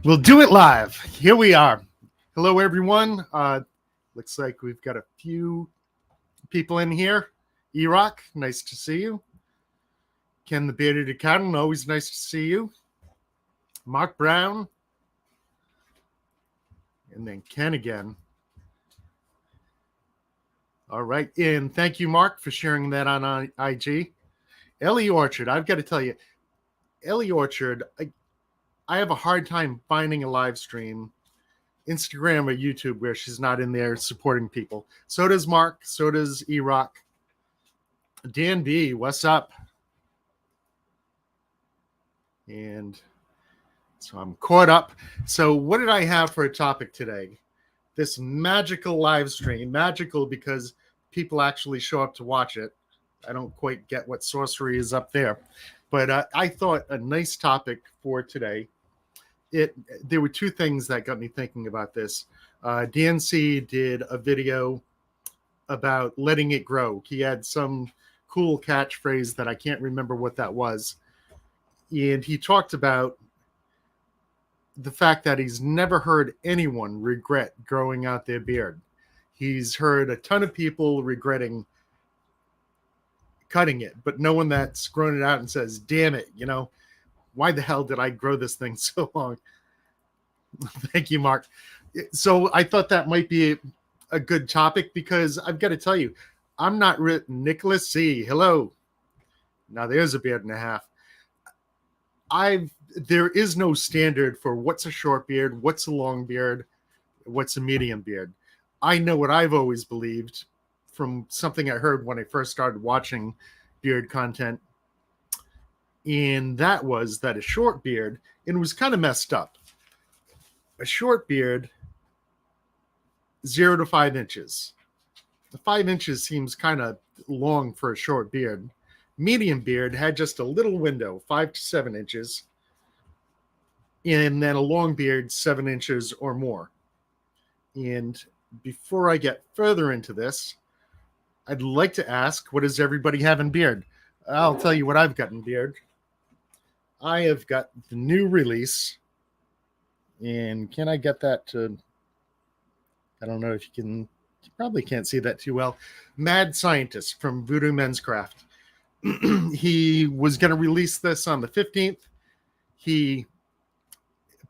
We'll do it live. Here we are. Hello, everyone. Looks like we've got a few people in here. E-Rock, nice to see you. Ken the Bearded Accountant, always nice to see you. Mark Brown. And then Ken again. All right. And thank you, Mark, for sharing that on IG. Ellie Orchard, I've got to tell you, Ellie Orchard, I have a hard time finding a live stream, Instagram or YouTube, where she's not in there supporting people. So does Mark. So does E-Rock. Dan B, what's up? And so I'm caught up. So what did I have for a topic today? This magical live stream. Magical because people actually show up to watch it. I don't quite get what sorcery is up there. But I thought a nice topic for today. There were two things that got me thinking about this. DNC did a video about letting it grow. He had some cool catchphrase that I can't remember what that was. And he talked about the fact that he's never heard anyone regret growing out their beard. He's heard a ton of people regretting cutting it, but no one that's grown it out and says, damn it, why the hell did I grow this thing so long? Thank you, Mark. So I thought that might be a good topic because I've got to tell you, I'm not Nicholas C. Hello. Now there's a beard and a half. There is no standard for what's a short beard, what's a long beard, what's a medium beard. I know what I've always believed from something I heard when I first started watching beard content. And that was that a short beard, and it was kind of messed up. A short beard, 0 to 5 inches. The 5 inches seems kind of long for a short beard. Medium beard had just a little window, 5 to 7 inches. And then a long beard, 7 inches or more. And before I get further into this, I'd like to ask, what does everybody have in beard? I'll tell you what I've got in beard. I have got the new release. And can I get that to... I don't know if you can... You probably can't see that too well. Mad Scientist from Voodoo Men's Craft. He was going to release this on the 15th. He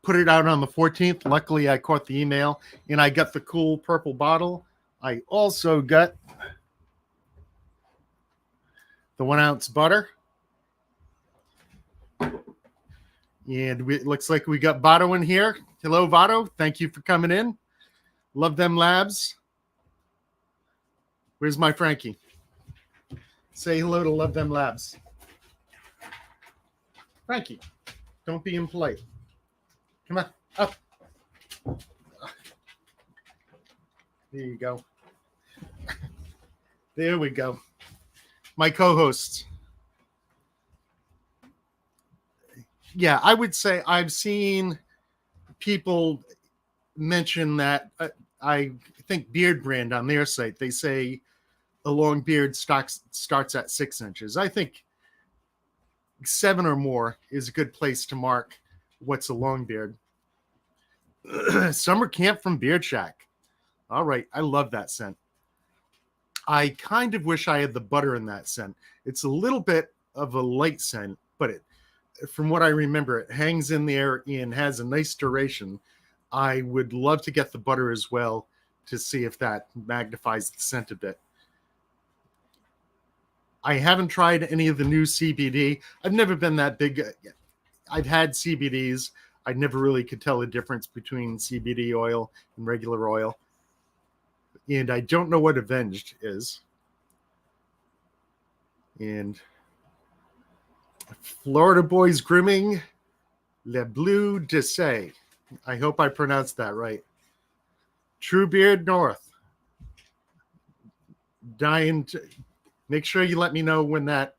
put it out on the 14th. Luckily, I caught the email, and I got the cool purple bottle. I also got the 1 ounce butter. And it looks like we got Votto in here. Hello, Votto. Thank you for coming in. Love them labs. Where's my Frankie? Say hello to Love Them Labs. Frankie, don't be impolite. Come on, up. There you go. There we go. My co-hosts. Yeah, I would say I've seen people mention that. I think Beard Brand on their site, they say a long beard starts at 6 inches. I think 7 or more is a good place to mark what's a long beard. Summer Camp from Beard Shack. All right, I love that scent. I kind of wish I had the butter in that scent. It's a little bit of a light scent, but from what I remember, it hangs in there and has a nice duration. I would love to get the butter as well to see if that magnifies the scent a bit. I haven't tried any of the new CBD. I've never been that big. I've had CBDs. I never really could tell the difference between CBD oil and regular oil. And I don't know what Avenged is. And Florida Boys Grooming, Le Bleu de Say. I hope I pronounced that right. True Beard North. Make sure you let me know when that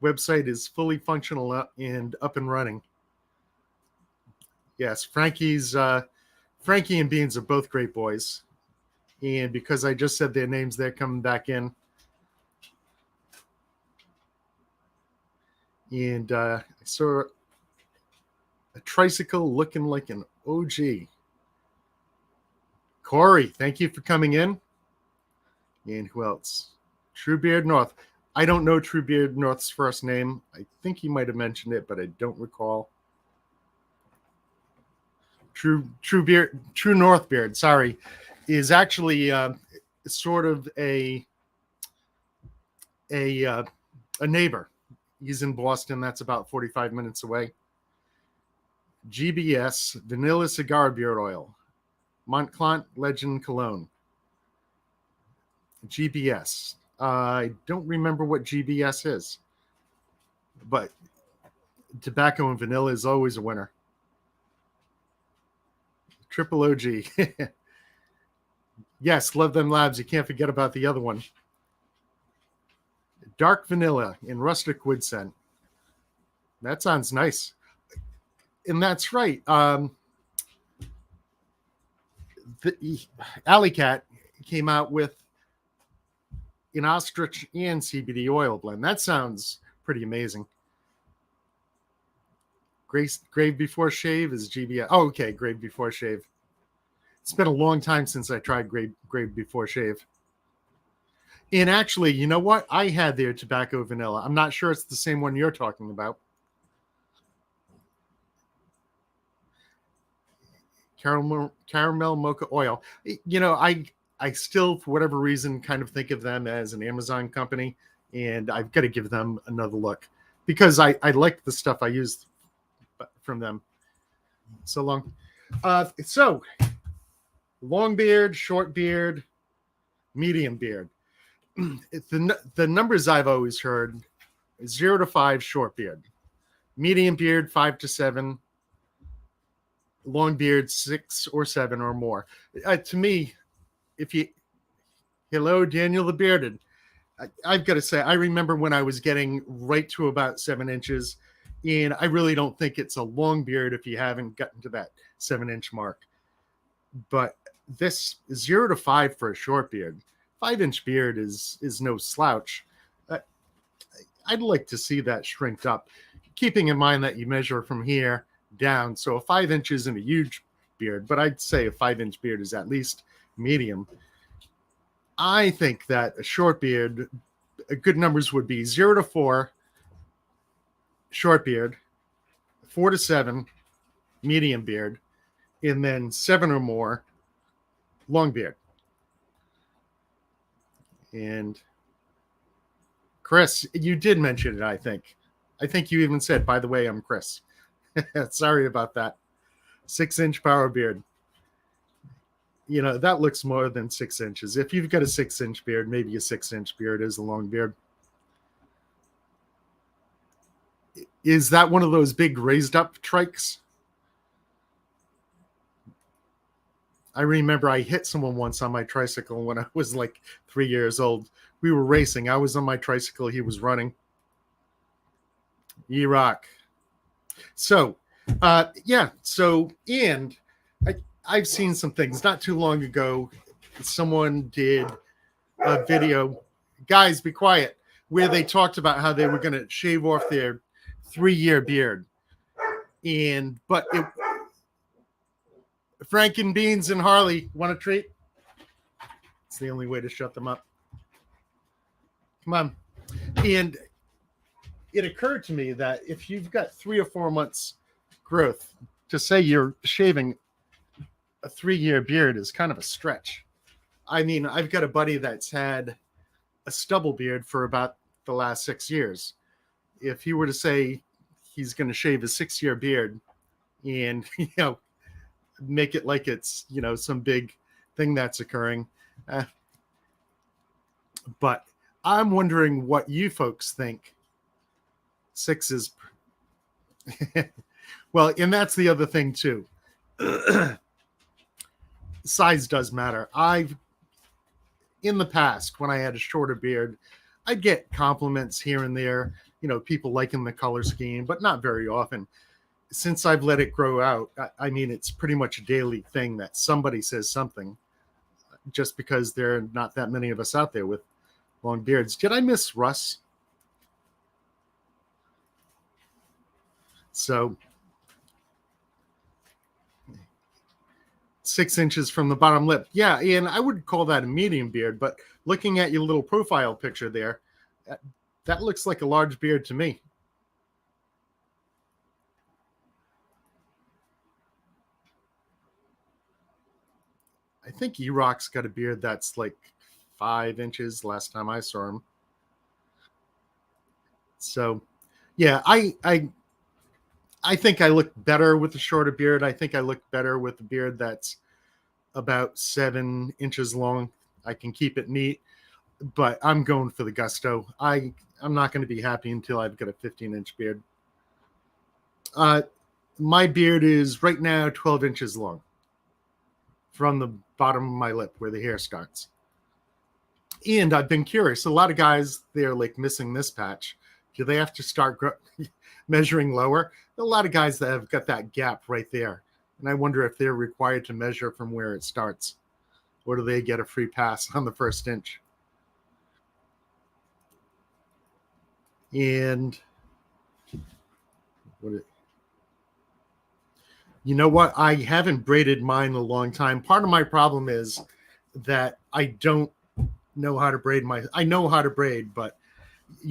website is fully functional and up and running. Yes, Frankie and Beans are both great boys. And because I just said their names, they're coming back in. And I saw a tricycle looking like an OG. Corey, thank you for coming in. And who else? Truebeard North. I don't know Truebeard North's first name. I think he might have mentioned it, but I don't recall. True North Beard, sorry, is actually sort of a neighbor. He's in Boston. That's about 45 minutes away. GBS, Vanilla Cigar Beard Oil. Montclair Legend Cologne. GBS. I don't remember what GBS is, but tobacco and vanilla is always a winner. Triple OG. Yes, love them labs. You can't forget about the other one. Dark vanilla in rustic wood scent. That sounds nice. And that's right. The Alley Cat came out with an ostrich and CBD oil blend. That sounds pretty amazing. Grave Before Shave is GBS. Oh, okay, Grave Before Shave. It's been a long time since I tried Grave Before Shave. And actually, you know what? I had their tobacco vanilla. I'm not sure it's the same one you're talking about. Caramel mocha oil. You know, I still, for whatever reason, kind of think of them as an Amazon company, and I've got to give them another look because I like the stuff I used from them so long. So long beard, short beard, medium beard. The numbers I've always heard: 0 to 5 short beard, medium beard 5 to 7, long beard 6 or 7 or more. To me, if you hello Daniel the Bearded, I've got to say I remember when I was getting right to about 7 inches. And I really don't think it's a long beard if you haven't gotten to that 7-inch mark. But this 0 to 5 for a short beard, 5-inch beard is no slouch. I'd like to see that shrinked up, keeping in mind that you measure from here down. So a 5 inch isn't a huge beard, but I'd say a 5-inch beard is at least medium. I think that a short beard, good numbers would be 0 to 4. Short beard, 4 to 7, medium beard, and then 7 or more, long beard. And Chris, you did mention it, I think. I think you even said, by the way, I'm Chris. Sorry about that. 6-inch power beard. You know, that looks more than 6 inches. If you've got a 6-inch beard, maybe a 6-inch beard is a long beard. Is that one of those big raised up trikes? I remember I hit someone once on my tricycle when I was like 3 years old. We were racing. I was on my tricycle. He was running. E-Rock. So, yeah. So, and I've seen some things. Not too long ago, someone did a video, guys, be quiet, where they talked about how they were going to shave off their 3-year beard. But Franken Beans and Harley, want a treat? It's the only way to shut them up. Come on. And it occurred to me that if you've got 3 or 4 months growth, to say you're shaving a 3-year beard is kind of a stretch. I mean, I've got a buddy that's had a stubble beard for about the last 6 years. If he were to say he's going to shave a 6-year beard and, make it like it's, some big thing that's occurring. But I'm wondering what you folks think 6 is. Well, and that's the other thing too. Size does matter. In the past, when I had a shorter beard, I'd get compliments here and there, people liking the color scheme, but not very often. Since I've let it grow out, I mean, it's pretty much a daily thing that somebody says something, just because there are not that many of us out there with long beards. Did I miss Russ? So 6 inches from the bottom lip. Yeah, and I would call that a medium beard, but looking at your little profile picture there, that looks like a large beard to me. I think E-Rock's got a beard that's like 5 inches last time I saw him. So, yeah, I think I look better with a shorter beard. I think I look better with a beard that's about 7 inches long. I can keep it neat, but I'm going for the gusto. I'm not going to be happy until I've got a 15-inch beard. My beard is right now 12 inches long from the bottom of my lip where the hair starts. And I've been curious. A lot of guys, they're like missing this patch. Do they have to start measuring lower? A lot of guys that have got that gap right there. And I wonder if they're required to measure from where it starts. Or do they get a free pass on the first inch? And you know what? I haven't braided mine in a long time. Part of my problem is that I don't know how to braid I know how to braid, but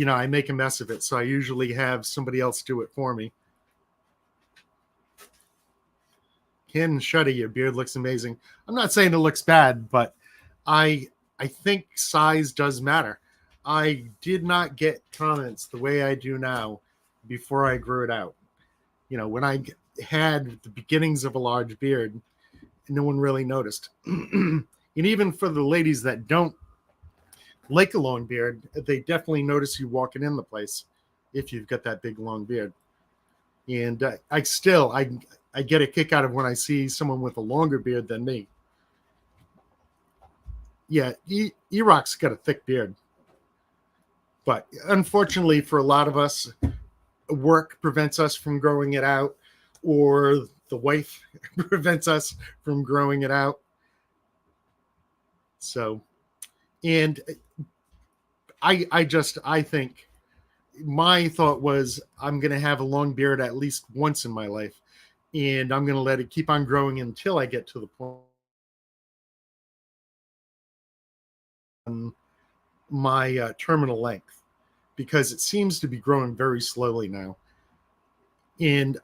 I make a mess of it. So I usually have somebody else do it for me. Ken and Shuddy, your beard looks amazing. I'm not saying it looks bad, but I think size does matter. I did not get comments the way I do now before I grew it out. When I had the beginnings of a large beard, no one really noticed. And even for the ladies that don't like a long beard, they definitely notice you walking in the place if you've got that big long beard. And I get a kick out of when I see someone with a longer beard than me. Yeah, E-Rock's got a thick beard. But unfortunately for a lot of us, work prevents us from growing it out, or the wife prevents us from growing it out. So, and I think my thought was I'm going to have a long beard at least once in my life, and I'm going to let it keep on growing until I get to the point my terminal length, because it seems to be growing very slowly now. And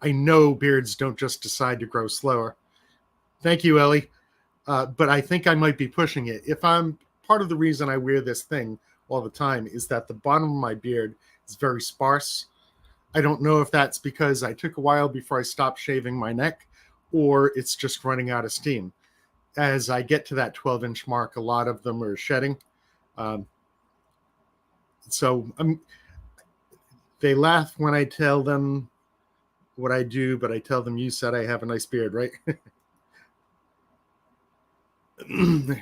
I know beards don't just decide to grow slower. Thank you, Ellie. But I think I might be pushing it. Part of the reason I wear this thing all the time is that the bottom of my beard is very sparse. I don't know if that's because I took a while before I stopped shaving my neck, or it's just running out of steam. As I get to that 12-inch mark, a lot of them are shedding. They laugh when I tell them what I do, but I tell them you said I have a nice beard, right?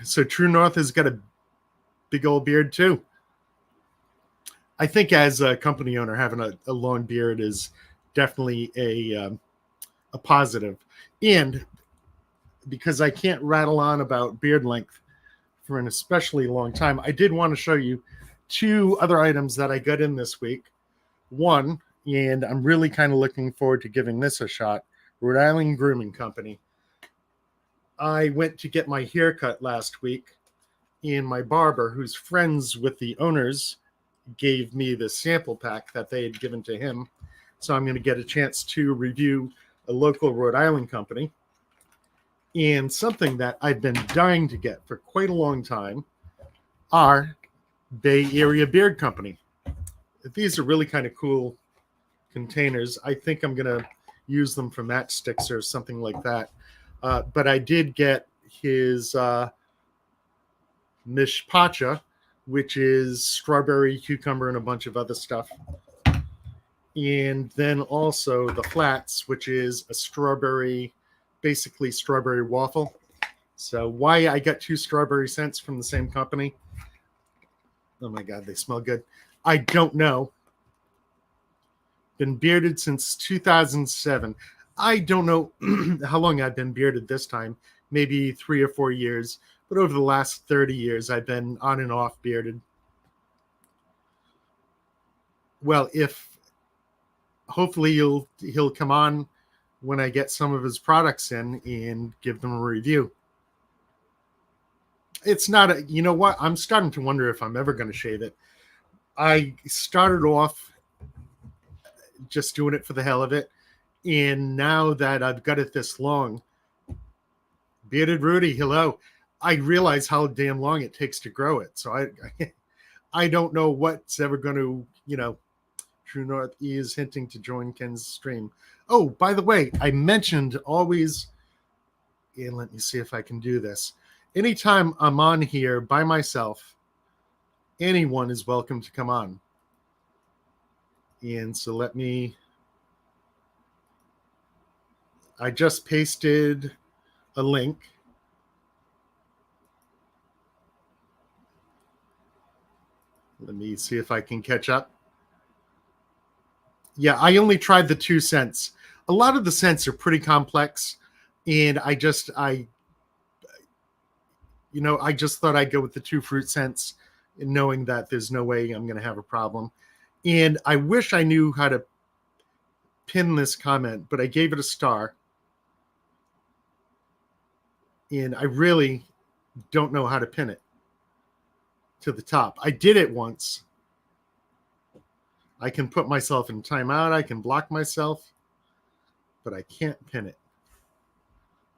So True North has got a big old beard too. I think as a company owner, having a long beard is definitely a positive. And because I can't rattle on about beard length for an especially long time, I did want to show you 2 other items that I got in this week. One, and I'm really kind of looking forward to giving this a shot, Rhode Island Grooming Company. I went to get my hair cut last week, and my barber, who's friends with the owners, gave me the sample pack that they had given to him. So I'm going to get a chance to review a local Rhode Island company. And something that I've been dying to get for quite a long time are Bay Area Beard Company. These are really kind of cool containers. I think I'm going to use them for matchsticks or something like that. But I did get his mishpacha, which is strawberry, cucumber, and a bunch of other stuff. And then also the flats, which is a basically strawberry waffle. So why I got 2 strawberry scents from the same company? Oh my God, they smell good. I don't know. Been bearded since 2007. I don't know how long I've been bearded this time, maybe 3 or 4 years. But over the last 30 years, I've been on and off bearded. Well, hopefully he'll come on when I get some of his products in and give them a review. It's not a, you know what? I'm starting to wonder if I'm ever going to shave it. I started off just doing it for the hell of it. And now that I've got it this long, Bearded Rudy, hello. I realize how damn long it takes to grow it. So I don't know what's ever going to, True North is hinting to join Ken's stream. Oh, by the way, I mentioned always, and let me see if I can do this. Anytime I'm on here by myself, anyone is welcome to come on. And so I just pasted a link. Let me see if I can catch up. Yeah, I only tried the 2 cents. A lot of the scents are pretty complex, and I just thought I'd go with the 2 fruit scents, knowing that there's no way I'm going to have a problem. And I wish I knew how to pin this comment, but I gave it a star. And I really don't know how to pin it to the top. I did it once. I can put myself in timeout. I can block myself, but I can't pin it.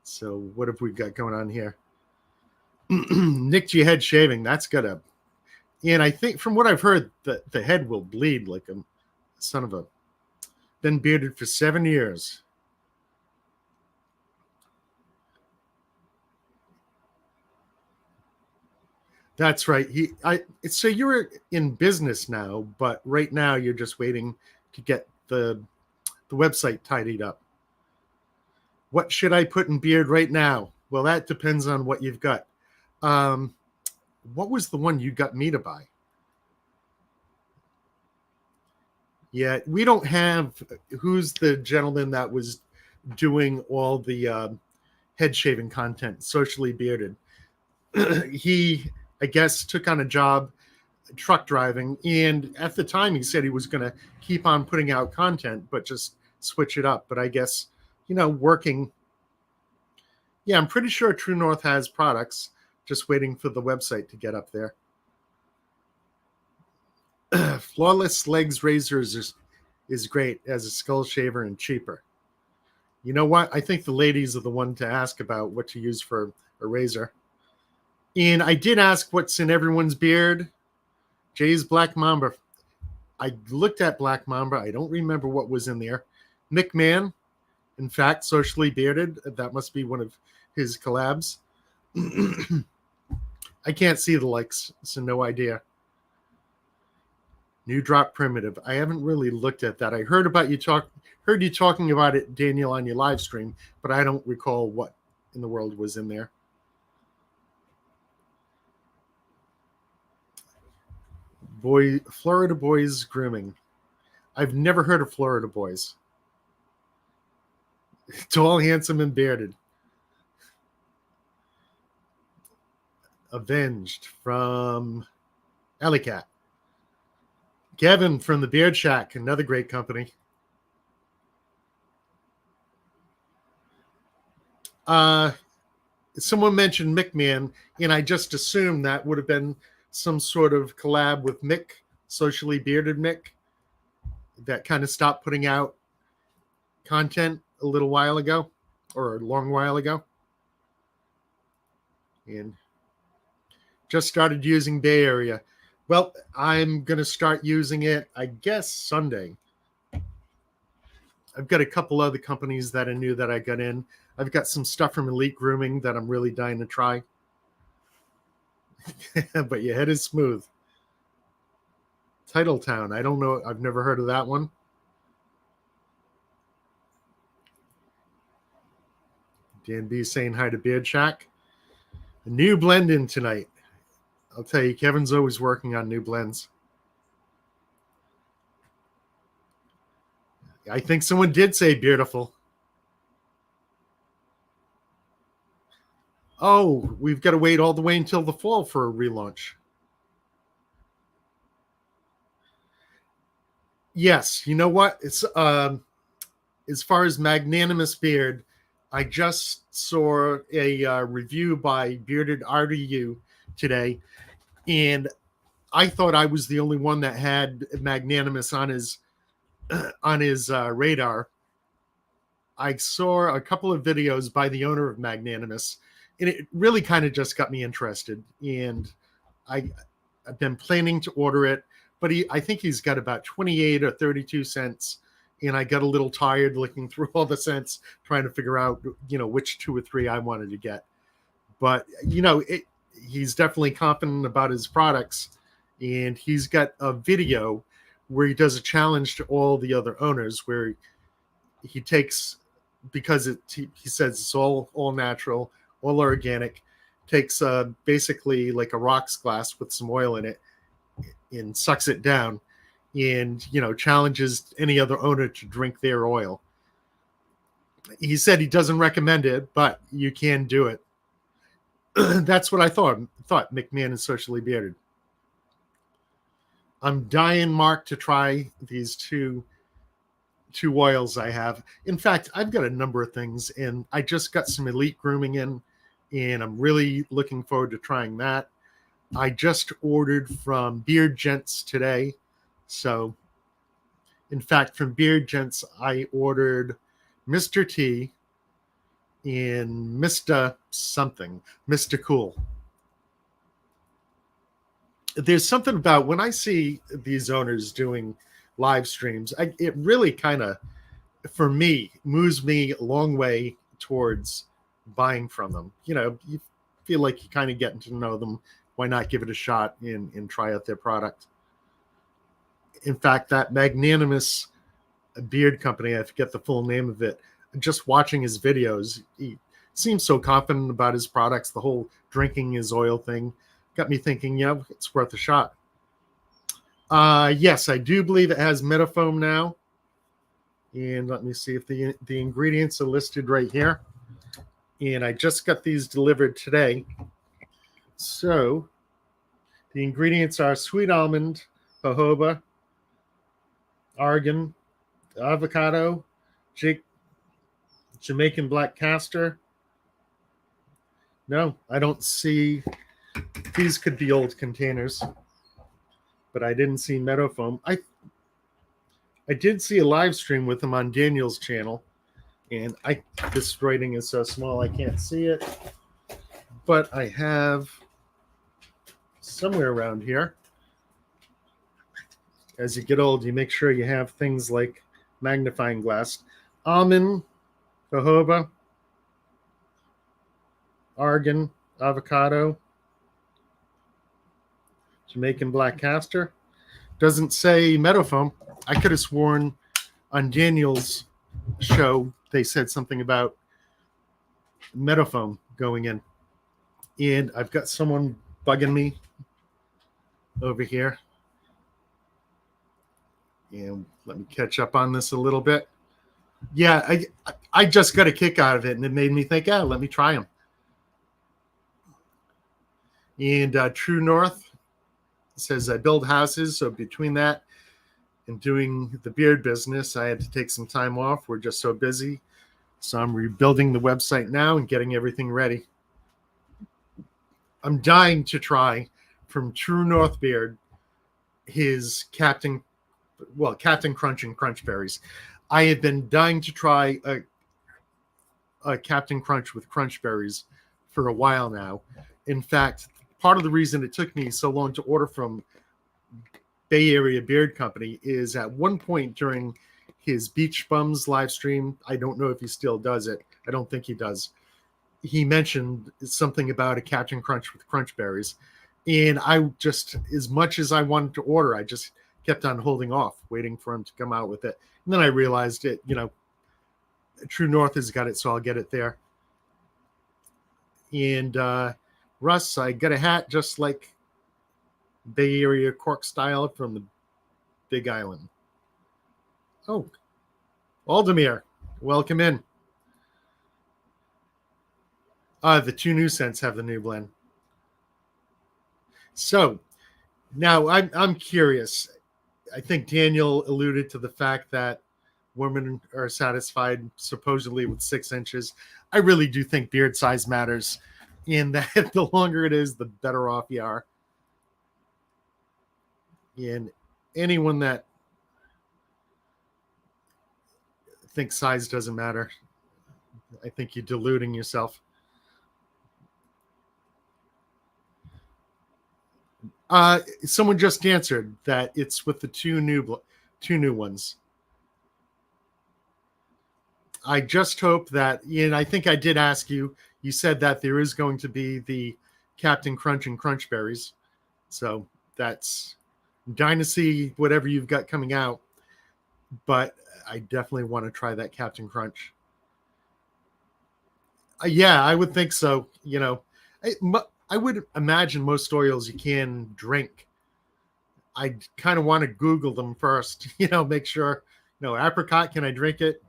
So what have we got going on here? Nicked your head shaving. That's gonna, and I think from what I've heard, the head will bleed like a son of a. Been bearded for 7 years. That's right. So you're in business now, but right now you're just waiting to get the website tidied up. What should I put in beard right now? Well, that depends on what you've got. What was the one you got me to buy? Yeah, we don't have. Who's the gentleman that was doing all the head shaving content, socially bearded? He, I guess, took on a job truck driving, and at the time he said he was going to keep on putting out content, but just switch it up. But I guess, working. Yeah, I'm pretty sure True North has products, just waiting for the website to get up there. Flawless Legs Razors is great as a skull shaver and cheaper. You know what? I think the ladies are the one to ask about what to use for a razor. And I did ask what's in everyone's beard. Jay's Black Mamba. I looked at Black Mamba. I don't remember what was in there. McMahon, in fact, socially bearded. That must be one of his collabs. I can't see the likes, so no idea. New Drop Primitive. I haven't really looked at that. I heard you talking about it, Daniel, on your live stream, but I don't recall what in the world was in there. Florida Boys Grooming. I've never heard of Florida Boys. Tall, handsome, and bearded. Avenged from Alley Cat. Kevin from the Beard Shack, another great company. Someone mentioned McMahon, and I just assumed that would have been some sort of collab with Mick, socially bearded Mick, that kind of stopped putting out content a little while ago, or a long while ago. And just started using Bay Area. Well, I'm going to start using it, I guess, Sunday. I've got a couple other companies that I knew that I got in. I've got some stuff from Elite Grooming that I'm really dying to try. But your head is smooth. Titletown. I don't know. I've never heard of that one. Dan B saying hi to Beard Shack. A new blend in tonight. I'll tell you, Kevin's always working on new blends. I think someone did say beautiful. Oh, we've got to wait all the way until the fall for a relaunch. Yes, you know what? It's as far as Magnanimous Beard, I just saw a review by Bearded RDU today, and I thought I was the only one that had Magnanimous on his radar. I saw a couple of videos by the owner of Magnanimous, and it really kind of just got me interested. And I've been planning to order it, but I think he's got about 28 or 32 cents. And I got a little tired looking through all the cents, trying to figure out, which 2 or 3 I wanted to get. But, he's definitely confident about his products. And he's got a video where he does a challenge to all the other owners where he takes, because he says it's all natural, all organic, takes basically like a rocks glass with some oil in it and sucks it down, and challenges any other owner to drink their oil. He said he doesn't recommend it, but you can do it. That's what I thought. McMahon is socially bearded. I'm dying, Mark, to try these two oils I have. In fact, I've got a number of things, and I just got some Elite Grooming in, and I'm really looking forward to trying that. I just ordered from Beard Gents today. So, in fact, from Beard Gents, I ordered Mr. T and Mr. something, Mr. Cool. There's something about when I see these owners doing live streams, it really kind of, for me, moves me a long way towards buying from them. You feel like you're kind of getting to know them. Why not give it a shot and try out their product? In fact, that Magnanimous Beard Company, I forget the full name of it, just watching his videos, he seems so confident about his products. The whole drinking his oil thing got me thinking, it's worth a shot. Yes, I do believe it has Metafoam now. And let me see if the ingredients are listed right here. And I just got these delivered today. So the ingredients are sweet almond, jojoba, argan, avocado, Jamaican black castor. No, I don't see. These could be old containers, but I didn't see Metafoam. I did see a live stream with him on Daniel's channel, and this writing is so small I can't see it, but I have somewhere around here. As you get old, you make sure you have things like magnifying glass. Almond, jojoba, argan, avocado, Jamaican black castor. Doesn't say Metafoam. I could have sworn on Daniel's show they said something about Metafoam going in. And I've got someone bugging me over here. And let me catch up on this a little bit. Yeah, I just got a kick out of it, and it made me think, let me try them. And True North says, I build houses, so between that and doing the beard business, I had to take some time off. We're just so busy. So I'm rebuilding the website now and getting everything ready. I'm dying to try from True North Beard his Captain Crunch and Crunch Berries. I have been dying to try a Captain Crunch with Crunch Berries for a while now. In fact, part of the reason it took me so long to order from Bay Area Beard Company is at one point during his Beach Bums live stream, I don't know if he still does it. I don't think he does. He mentioned something about a Captain Crunch with Crunch Berries. And I just, as much as I wanted to order, I just kept on holding off, waiting for him to come out with it. And then I realized it, True North has got it, so I'll get it there. And Russ, I got a hat just like Bay Area Cork style from the Big Island. Oh, Aldemir, welcome in. The 2 new scents have the new blend. So now I'm curious. I think Daniel alluded to the fact that women are satisfied supposedly with 6 inches. I really do think beard size matters, and that the longer it is, the better off you are. And anyone that thinks size doesn't matter, I think you're deluding yourself. Someone just answered that it's with the two new ones. I just hope that, and I think I did ask you. You said that there is going to be the Captain Crunch and Crunch Berries, so that's Dynasty, whatever you've got coming out. But I definitely want to try that Captain Crunch. Yeah, I would think so. I would imagine most oils you can drink. I kind of want to Google them first, make sure. Apricot, can I drink it?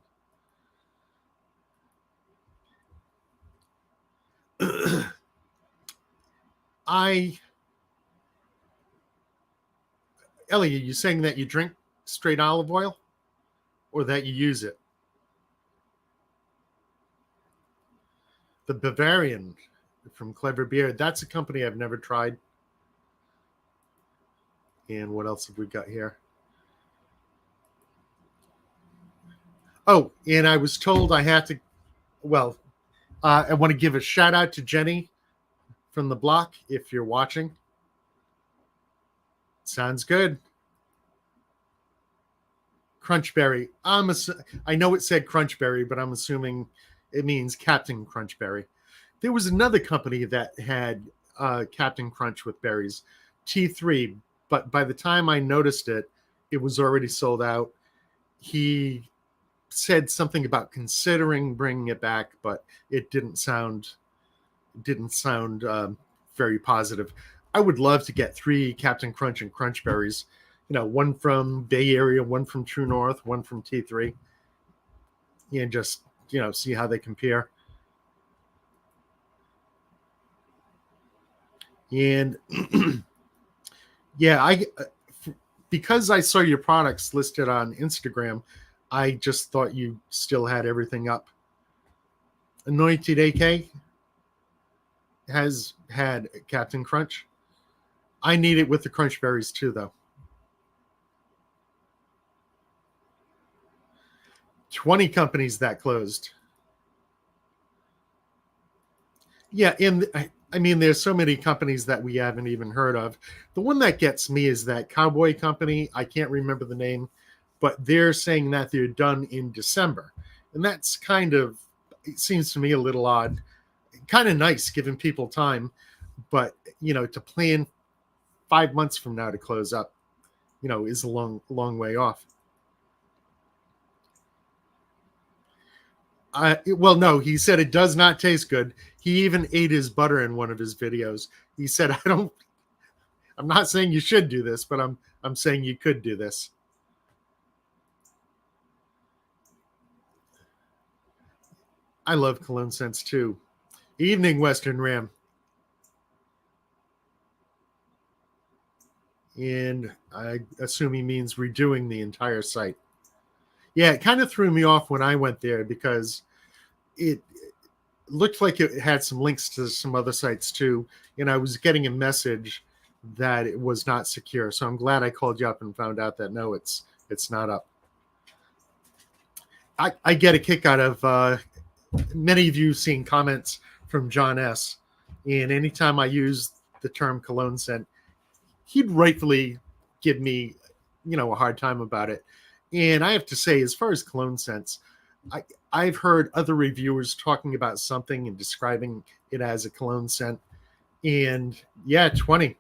Ellie, are you saying that you drink straight olive oil or that you use it? The Bavarian from Clever Beard, that's a company I've never tried. And what else have we got here? Oh, and I was told I had to, I want to give a shout out to Jenny from the block if you're watching. Sounds good. Crunchberry. I know it said Crunchberry, but I'm assuming it means Captain Crunchberry. There was another company that had Captain Crunch with berries, T3, but by the time I noticed it, it was already sold out. He said something about considering bringing it back, but it didn't sound very positive. I would love to get 3 Captain Crunch and Crunch berries, one from Bay Area, one from True North, one from T3, and just see how they compare. And yeah, because I saw your products listed on Instagram, I just thought you still had everything up. Anointed AK has had Captain Crunch. I need it with the Crunch berries too, though. 20 companies that closed. Yeah, and I mean, there's so many companies that we haven't even heard of. The one that gets me is that Cowboy company. I can't remember the name, but they're saying that they're done in December. And that's it seems to me a little odd. Kind of nice giving people time, but, to plan 5 months from now to close up, is a long way off. No, he said it does not taste good. He even ate his butter in one of his videos. He said, I'm not saying you should do this, but I'm saying you could do this. I love cologne scents too. Evening, Western Ram. And I assume he means redoing the entire site. Yeah, it kind of threw me off when I went there because it looked like it had some links to some other sites too. And I was getting a message that it was not secure. So I'm glad I called you up and found out that no, it's not up. I get a kick out of many of you seeing comments from John S. And anytime I use the term cologne scent, he'd rightfully give me, a hard time about it. And I have to say, as far as cologne scents, I've heard other reviewers talking about something and describing it as a cologne scent. And yeah, 20.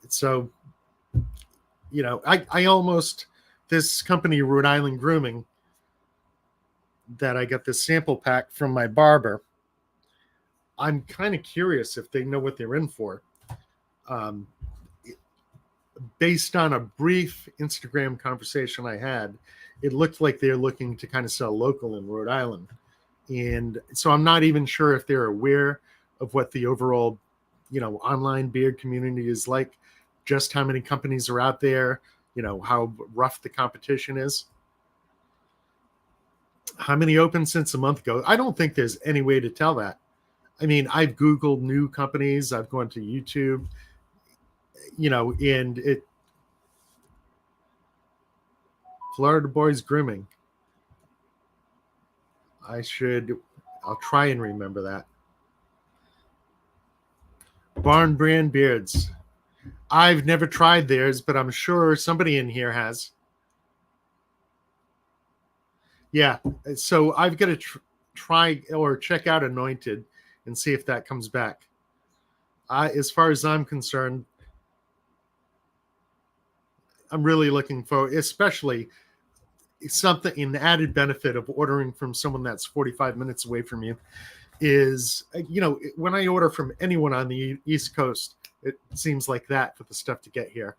So, I almost, this company, Rhode Island Grooming, that I got this sample pack from my barber, I'm kind of curious if they know what they're in for. Based on a brief Instagram conversation I had, it looked like they're looking to kind of sell local in Rhode Island. And so I'm not even sure if they're aware of what the overall, online beard community is like, just how many companies are out there, how rough the competition is. How many opened since a month ago? I don't think there's any way to tell that. I mean, I've Googled new companies, I've gone to YouTube, and it Florida Boys Grooming. I'll try and remember that. Barn Brand Beards. I've never tried theirs, but I'm sure somebody in here has. Yeah, so I've got to try or check out Anointed and see if that comes back. As far as I'm concerned, I'm really looking for, especially something, an added benefit of ordering from someone that's 45 minutes away from you is, when I order from anyone on the East Coast, it seems like that for the stuff to get here.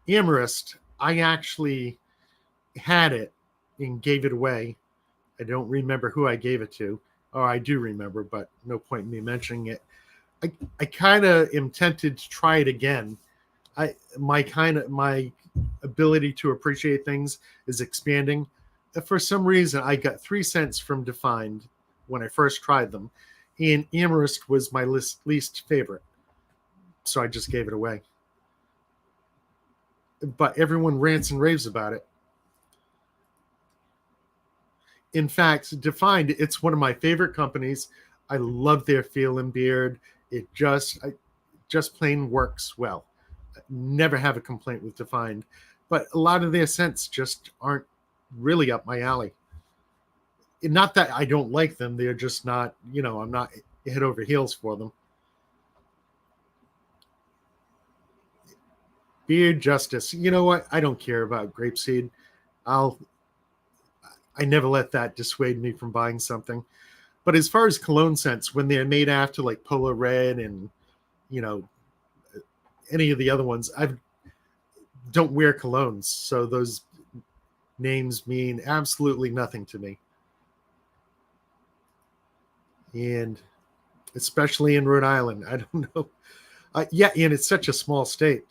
Amherst, I actually had it and gave it away. I don't remember who I gave it to. Oh, I do remember, but no point in me mentioning it. I kind of am tempted to try it again. My ability to appreciate things is expanding. For some reason, I got 3 cents from Defined when I first tried them, and Amherst was my least favorite, so I just gave it away. But everyone rants and raves about it. In fact, Defined, it's one of my favorite companies. I love their feel and beard. It just plain works well. I never have a complaint with Defined, but a lot of their scents just aren't really up my alley. Not that I don't like them, they're just not, I'm not head over heels for them. Beard Justice. You know what? I don't care about grapeseed. I never let that dissuade me from buying something. But as far as cologne scents, when they're made after like Polo Red and any of the other ones, I don't wear colognes, so those names mean absolutely nothing to me. And especially in Rhode Island, I don't know. Yeah, and it's such a small state.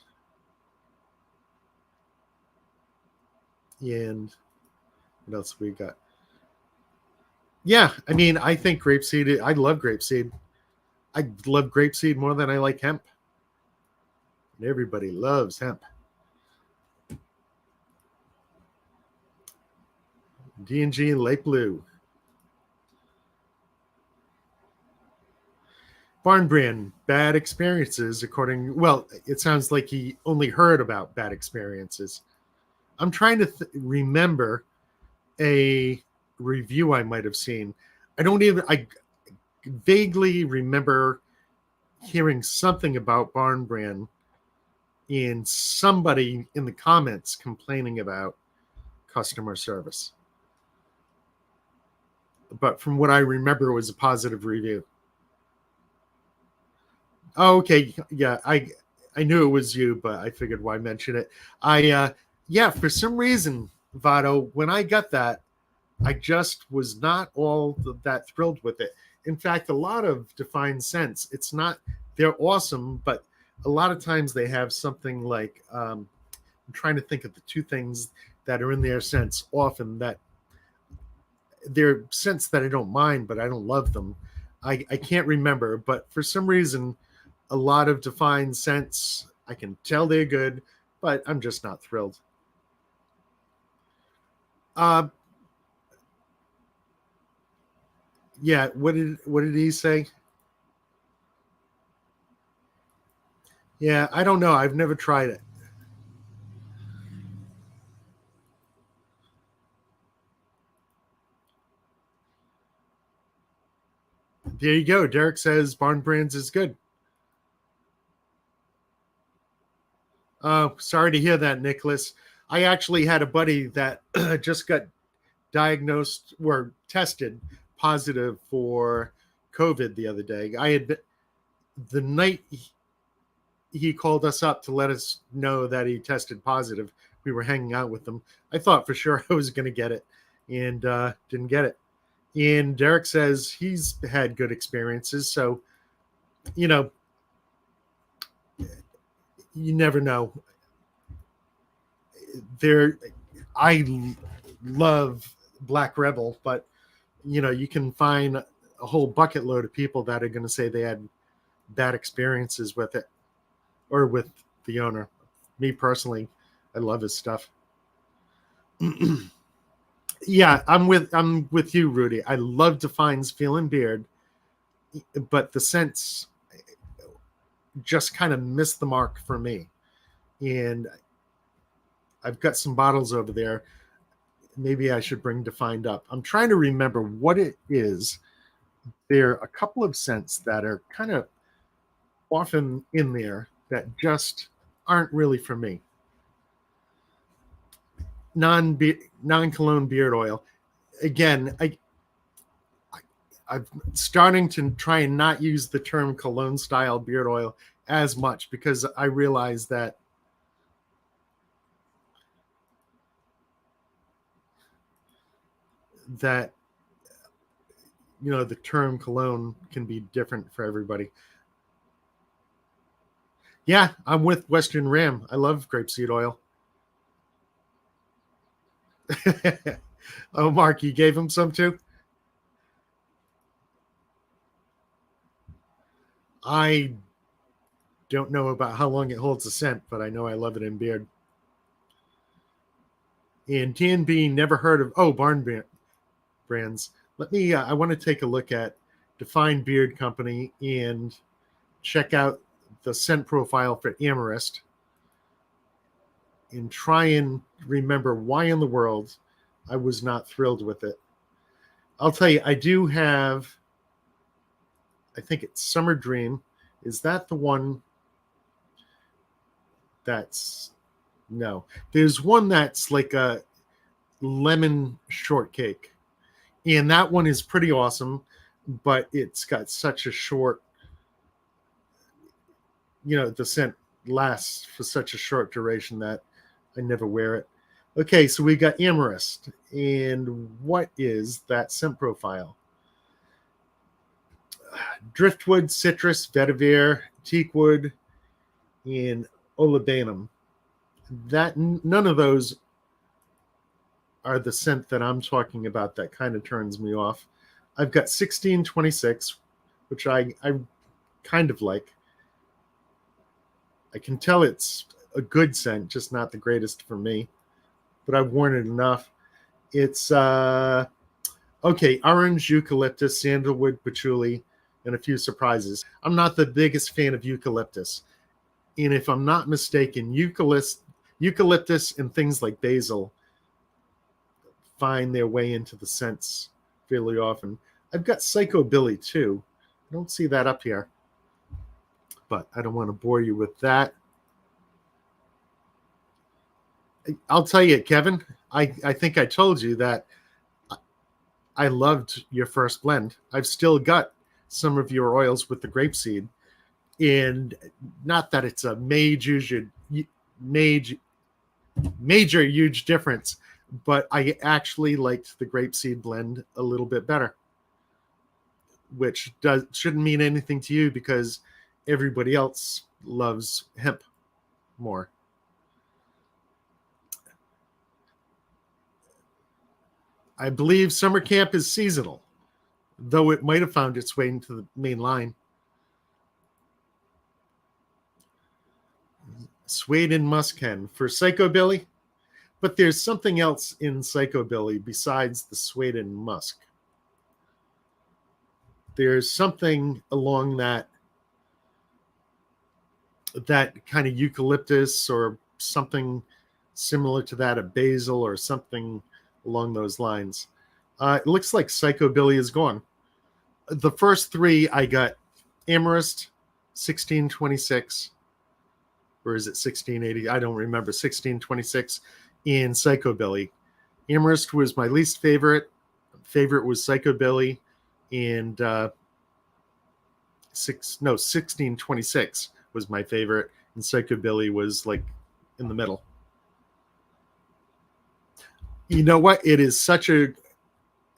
And what else we got? Yeah, I mean, I think grapeseed, I love grapeseed. I love grapeseed more than I like hemp. And everybody loves hemp. D&G Light Blue. Barn Brand, bad experiences, well, it sounds like he only heard about bad experiences. I'm trying to remember a review I might have seen. I vaguely remember hearing something about Barn Brand and somebody in the comments complaining about customer service. But from what I remember, it was a positive review. Oh, okay. Yeah, I knew it was you, but I figured why mention it. Yeah, for some reason, Vado, when I got that, I just was not all that thrilled with it. In fact, a lot of Defined scents, they're awesome, but a lot of times they have something like, I'm trying to think of the 2 things that are in their scents often that they're scents that I don't mind, but I don't love them. I can't remember, but for some reason, a lot of Defined scents, I can tell they're good, but I'm just not thrilled. Yeah, what did he say? Yeah, I don't know. I've never tried it. There you go. Derek says Barn Brands is good. Sorry to hear that, Nicholas. I actually had a buddy that just got diagnosed or tested positive for COVID the other day. The night he called us up to let us know that he tested positive. We were hanging out with him. I thought for sure I was going to get it and didn't get it. And Derek says he's had good experiences. So, you never know. I love Black Rebel, but you can find a whole bucket load of people that are going to say they had bad experiences with it or with the owner. Me personally, I love his stuff. Yeah, I'm with you, Rudy. I love Define's Feeling Beard, but the scents just kind of missed the mark for me. And I've got some bottles over there. Maybe I should bring Defined up. I'm trying to remember what it is. There are a couple of scents that are kind of often in there that just aren't really for me. Non-cologne beard oil. Again, I'm starting to try and not use the term cologne style beard oil as much because I realize that the term cologne can be different for everybody. Yeah, I'm with Western Ram. I love grapeseed oil. Oh, Mark, you gave him some too? I don't know about how long it holds a scent, but I know I love it in beard. And TNB, never heard of, Barn Brands. I want to take a look at Define Beard Company and check out the scent profile for Amherst and try and remember why in the world I was not thrilled with it. I'll tell you, I do have, I think it's Summer Dream. Is that the one that's, no. There's one that's like a lemon shortcake. And that one is pretty awesome, but it's got such a short, the scent lasts for such a short duration that I never wear it. Okay, so we got Amherst. And what is that scent profile? Driftwood, citrus, vetiver, teakwood, and olibanum. None of those are the scent that I'm talking about that kind of turns me off. I've got 1626, which I kind of like. I can tell it's a good scent, just not the greatest for me, but I've worn it enough. It's orange, eucalyptus, sandalwood, patchouli, and a few surprises. I'm not the biggest fan of eucalyptus. And if I'm not mistaken, eucalyptus and things like basil find their way into the scents fairly often. I've got Psychobilly too. I don't see that up here, but I don't want to bore you with that. I'll tell you, Kevin, I think I told you that I loved your first blend. I've still got some of your oils with the grapeseed, and not that it's a major huge difference, but I actually liked the grapeseed blend a little bit better, which shouldn't mean anything to you because everybody else loves hemp more. I believe summer camp is seasonal, though it might have found its way into the main line. Suede and Musken for Psychobilly, but there's something else in Psychobilly besides the suede and musk. There's something along that kind of eucalyptus or something similar to that, a basil or something along those lines. It looks like Psychobilly is gone. The first three I got Amherst, 1626, or is it 1680? I don't remember. 1626 in Psychobilly. Amherst was my least favorite. Favorite was Psychobilly, and 1626 was my favorite, and Psychobilly was like in the middle. You know what? It is such a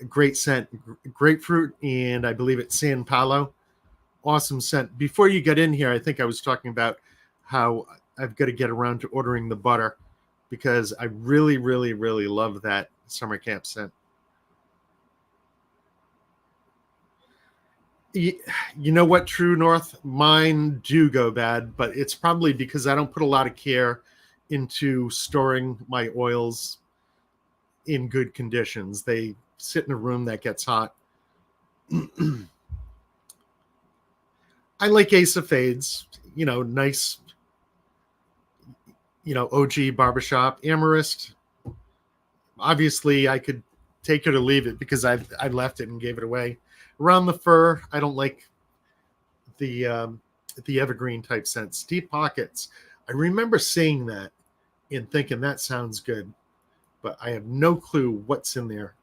great scent. Grapefruit, and I believe it's San Paulo. Awesome scent. Before you get in here, I think I was talking about how I've got to get around to ordering the butter. because I really, really, really love that summer camp scent. You know what, True North? Mine do go bad, but it's probably because I don't put a lot of care into storing my oils in good conditions. They sit in a room that gets hot. I like Ace of Fades, nice, OG barbershop. Amherst, obviously I could take it or leave it because I left it and gave it away. Around the Fur, I don't like the evergreen type scents. Deep Pockets, I remember seeing that and thinking that sounds good, but I have no clue what's in there.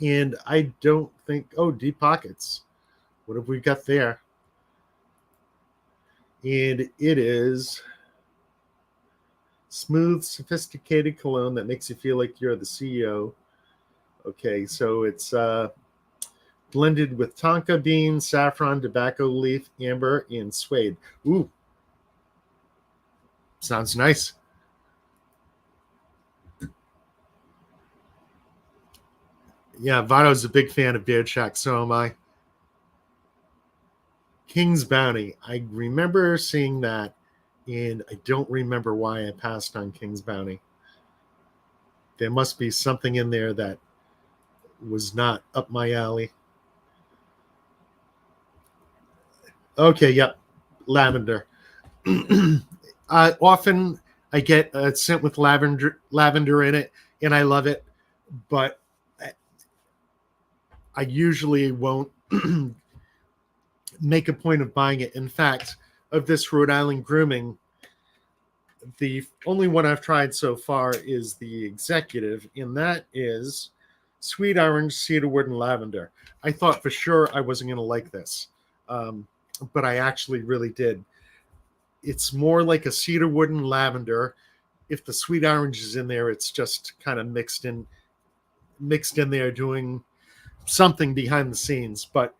And I don't think, Deep Pockets. What have we got there? And it is smooth, sophisticated cologne that makes you feel like you're the CEO. Okay, so it's blended with tonka bean, saffron, tobacco leaf, amber, and suede. Ooh, sounds nice. Yeah, Vato's a big fan of Beard Shack, so am I. King's Bounty. I remember seeing that, and I don't remember why I passed on King's Bounty. There must be something in there that was not up my alley. Okay, yep, lavender. Often I get a scent with lavender in it, and I love it, but I usually won't make a point of buying it. In fact, of this Rhode Island grooming, the only one I've tried so far is the executive, and that is sweet orange, cedarwood, and lavender. I thought for sure I wasn't going to like this, but I actually really did. It's more like a cedarwood and lavender. If the sweet orange is in there, it's just kind of mixed in there doing something behind the scenes. But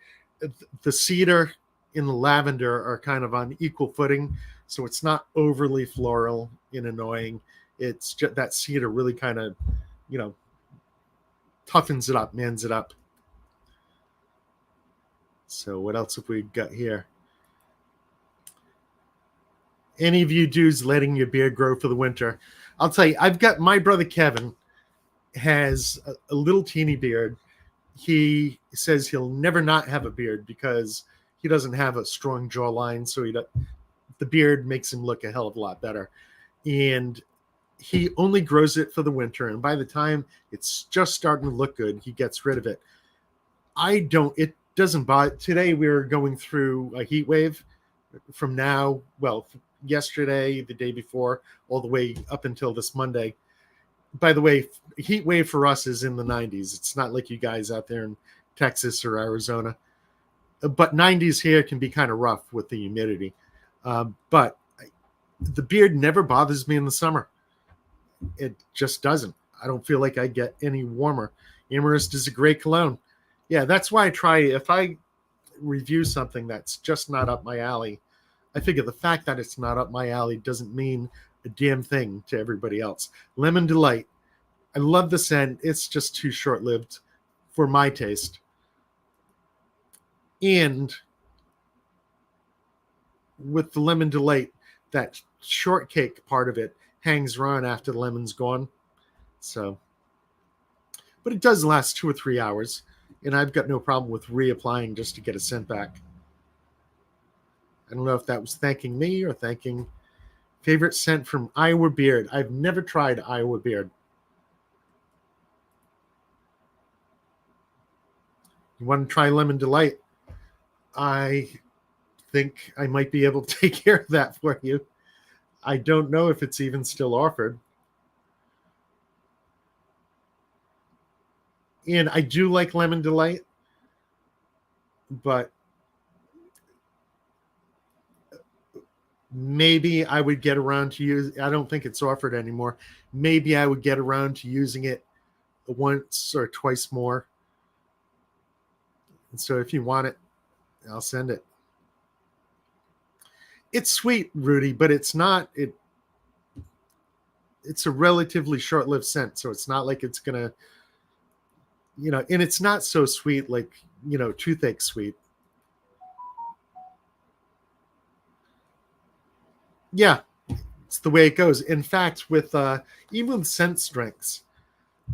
the cedar and the lavender are kind of on equal footing, so it's not overly floral and annoying. It's just that cedar really kind of, toughens it up, mans it up. So what else have we got here? Any of you dudes letting your beard grow for the winter? I'll tell you, I've got my brother Kevin has a little teeny beard. He says he'll never not have a beard because he doesn't have a strong jawline, so the beard makes him look a hell of a lot better. And he only grows it for the winter, and by the time it's just starting to look good, he gets rid of it. It doesn't bother. Today we were going through a heat wave from yesterday, the day before, all the way up until this Monday. By the way, heat wave for us is in the 90s. It's not like you guys out there in Texas or Arizona. But 90s here can be kind of rough with the humidity. But the beard never bothers me in the summer. It just doesn't. I don't feel like I get any warmer. Amherst is a great cologne. Yeah, that's why I try, if I review something that's just not up my alley, I figure the fact that it's not up my alley doesn't mean a damn thing to everybody else. Lemon Delight. I love the scent. It's just too short-lived for my taste. And with the Lemon Delight, that shortcake part of it hangs around after the lemon's gone. So, but it does last 2 or 3 hours, and I've got no problem with reapplying just to get a scent back. I don't know if that was thanking me or thanking favorite scent from Iowa Beard. I've never tried Iowa Beard. You want to try Lemon Delight? I think I might be able to take care of that for you. I don't know if it's even still offered. And I do like Lemon Delight, but maybe I would get around to use. I don't think it's offered anymore. Maybe I would get around to using it once or twice more. And so if you want it, I'll send it. It's sweet, Rudy, but it's not. it's a relatively short-lived scent, so it's not like it's gonna, and it's not so sweet like, toothache sweet. Yeah, it's the way it goes. In fact, with even scent strengths,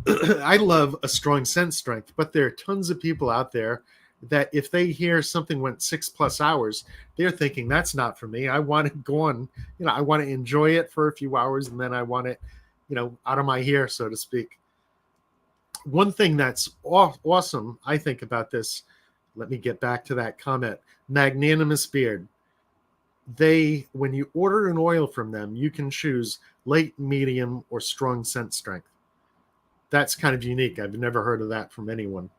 I love a strong scent strength, but there are tons of people out there that if they hear something went 6+ hours, they're thinking that's not for me. I want to go on, I want to enjoy it for a few hours, and then I want it, out of my hair, so to speak. One thing that's awesome, I think, about this, let me get back to that comment. Magnanimous Beard. When you order an oil from them, you can choose light, medium, or strong scent strength. That's kind of unique. I've never heard of that from anyone.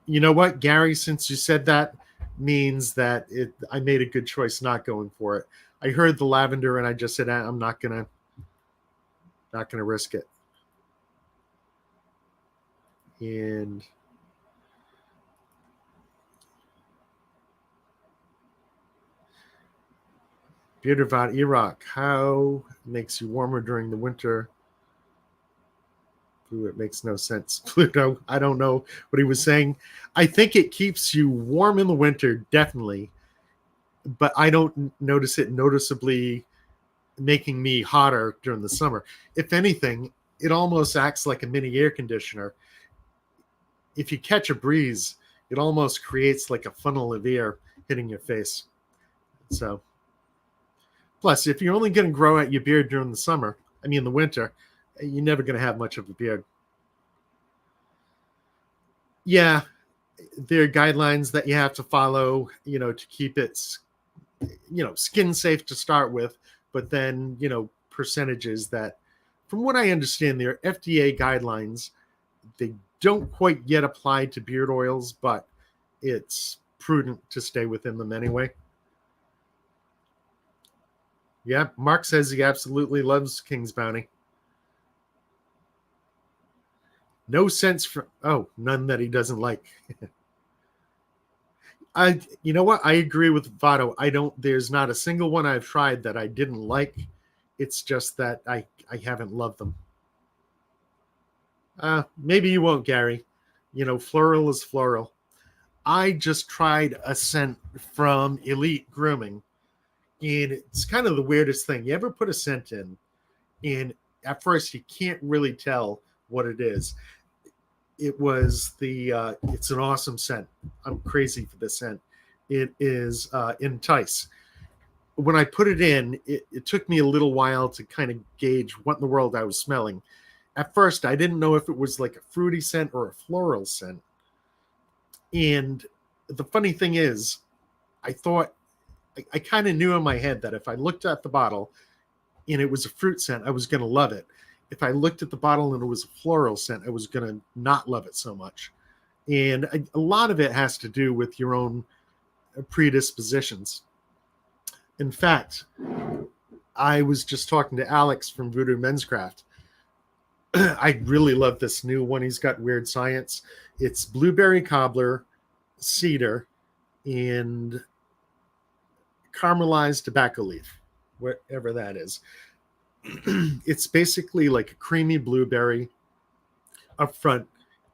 You know what, Gary, since you said that, means that I made a good choice not going for it. I heard the lavender and I just said, I'm not gonna risk it. And Beardervat Iraq, how makes you warmer during the winter? Ooh, it makes no sense. Pluto, I don't know what he was saying. I think it keeps you warm in the winter, definitely, but I don't notice it noticeably making me hotter during the summer. If anything, it almost acts like a mini air conditioner. If you catch a breeze, it almost creates like a funnel of air hitting your face. So, plus, if you're only going to grow out your beard during the winter, you're never going to have much of a beard. Yeah, there are guidelines that you have to follow, to keep it, skin safe to start with, but then, percentages that, from what I understand, there are FDA guidelines. They don't quite yet apply to beard oils, but it's prudent to stay within them anyway. Yeah, Mark says he absolutely loves King's Bounty. No sense for none that he doesn't like. You know what? I agree with Votto. There's not a single one I've tried that I didn't like. It's just that I haven't loved them. Maybe you won't, Gary. Floral is floral. I just tried a scent from Elite Grooming, and it's kind of the weirdest thing. You ever put a scent in, and at first you can't really tell what it is. It's an awesome scent. I'm crazy for this scent. It is Entice. When I put it in, it took me a little while to kind of gauge what in the world I was smelling. At first, I didn't know if it was like a fruity scent or a floral scent. And the funny thing is, I thought, I kind of knew in my head that if I looked at the bottle and it was a fruit scent, I was going to love it. If I looked at the bottle and it was a floral scent, I was going to not love it so much. And a lot of it has to do with your own predispositions. In fact, I was just talking to Alex from Voodoo Men's Craft. I really love this new one. He's got Weird Science. It's blueberry cobbler, cedar, and caramelized tobacco leaf, whatever that is. It's basically like a creamy blueberry up front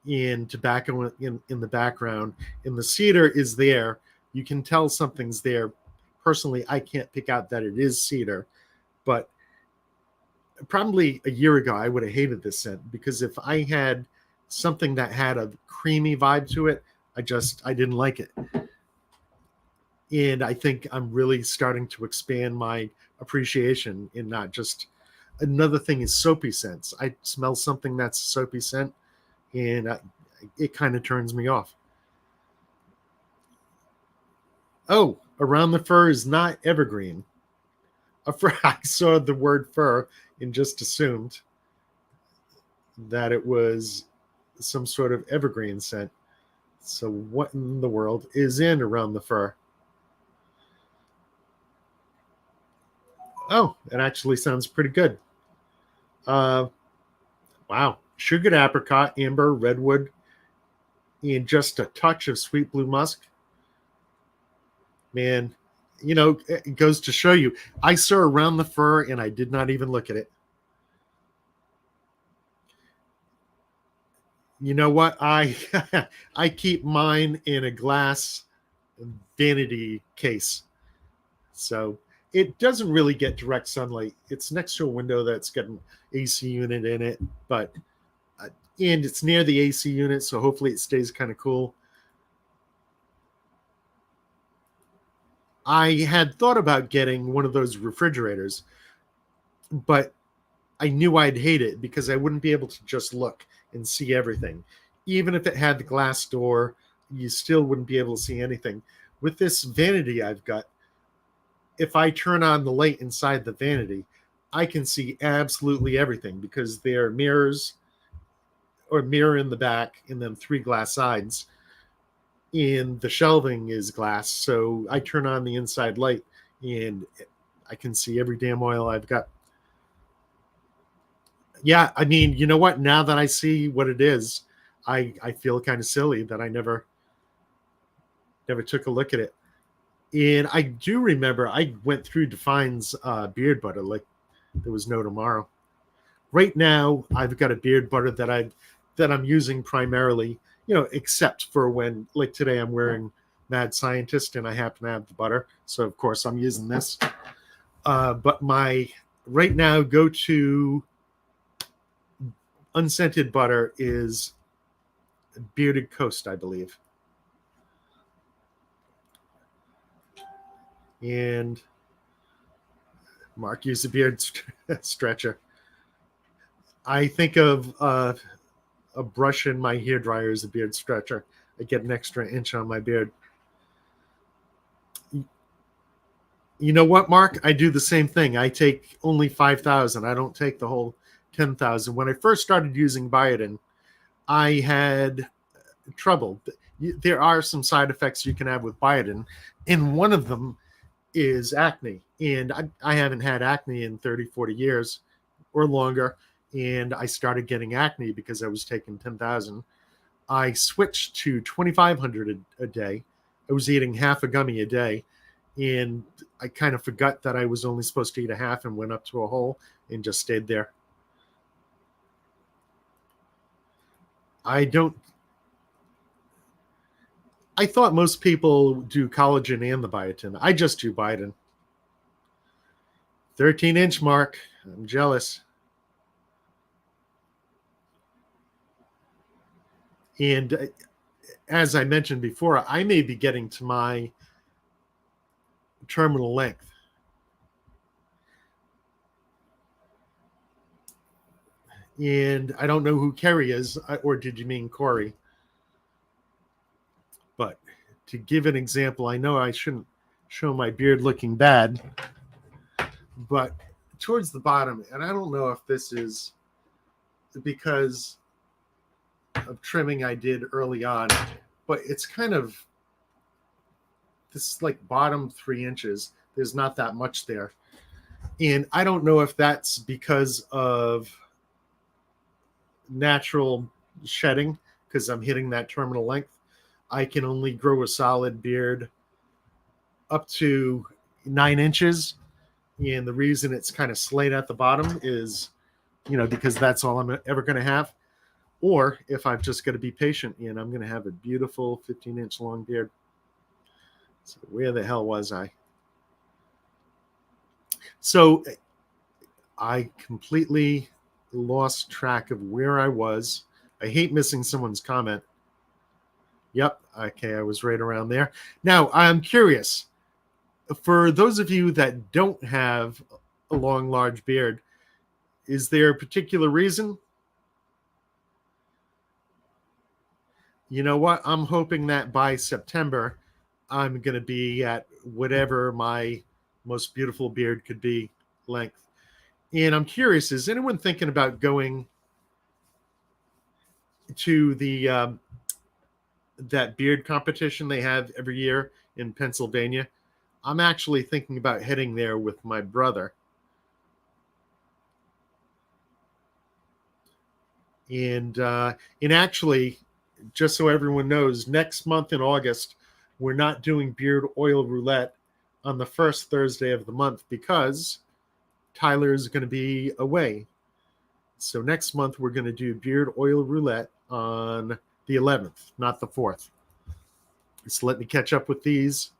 and tobacco in the background. And the cedar is there. You can tell something's there. Personally, I can't pick out that it is cedar, but probably a year ago, I would have hated this scent because if I had something that had a creamy vibe to it, I didn't like it. And I think I'm really starting to expand my appreciation in not just another thing is soapy scents. I smell something that's a soapy scent and it kind of turns me off. Oh, Around the Fur is not evergreen. I saw the word fur and just assumed that it was some sort of evergreen scent. So what in the world is in Around the Fur? Oh, it actually sounds pretty good. Wow. Sugared apricot, amber, redwood, and just a touch of sweet blue musk. Man, It goes to show you. I saw around the fur and I did not even look at it. You know what? I I keep mine in a glass vanity case. So it doesn't really get direct sunlight. It's next to a window that's got an AC unit in it, but and it's near the AC unit, so hopefully it stays kind of cool. I had thought about getting one of those refrigerators, but I knew I'd hate it because I wouldn't be able to just look and see everything. Even if it had the glass door, you still wouldn't be able to see anything. With this vanity I've got, if I turn on the light inside the vanity, I can see absolutely everything because there are mirrors or mirror in the back and then 3 glass sides. And the shelving is glass, so I turn on the inside light and I can see every damn oil I've got. Yeah, I mean, you know what? Now that I see what it is, I feel kind of silly that I never took a look at it. And I do remember I went through Define's beard butter like there was no tomorrow. Right now, I've got a beard butter that I'm using primarily, except for when, like today, I'm wearing Mad Scientist and I happen to have the butter, so of course I'm using this. But my right now go-to unscented butter is Bearded Coast, I believe. And Mark used a beard stretcher. I think of a brush in my hair dryer as a beard stretcher. I get an extra inch on my beard. You know what, Mark? I do the same thing. I take only 5,000. I don't take the whole 10,000. When I first started using biotin, I had trouble. There are some side effects you can have with biotin, and one of them is acne. And I haven't had acne in 30, 40 years or longer. And I started getting acne because I was taking 10,000. I switched to 2,500 a day. I was eating half a gummy a day. And I kind of forgot that I was only supposed to eat a half and went up to a whole and just stayed there. I thought most people do collagen and the biotin. I just do biotin. 13-inch mark. I'm jealous. And as I mentioned before, I may be getting to my terminal length. And I don't know who Kerry is, or did you mean Corey? But to give an example, I know I shouldn't show my beard looking bad, but towards the bottom, and I don't know if this is because of trimming I did early on, but it's kind of this like bottom 3 inches. There's not that much there. And I don't know if that's because of natural shedding, because I'm hitting that terminal length. I can only grow a solid beard up to 9 inches. And the reason it's kind of slayed at the bottom is, because that's all I'm ever going to have. Or if I'm just going to be patient and I'm going to have a beautiful 15-inch long beard. So where the hell was I? So I completely lost track of where I was. I hate missing someone's comment. Yep. Okay. I was right around there. Now I'm curious, for those of you that don't have a long, large beard, is there a particular reason? You know what? I'm hoping that by September, I'm going to be at whatever my most beautiful beard could be length. And I'm curious, is anyone thinking about going to the that beard competition they have every year in Pennsylvania? I'm actually thinking about heading there with my brother. And actually, just so everyone knows, next month in August, we're not doing beard oil roulette. on the first Thursday of the month because Tyler's going to be away. So next month we're going to do beard oil roulette on the 11th, not the 4th. So let me catch up with these.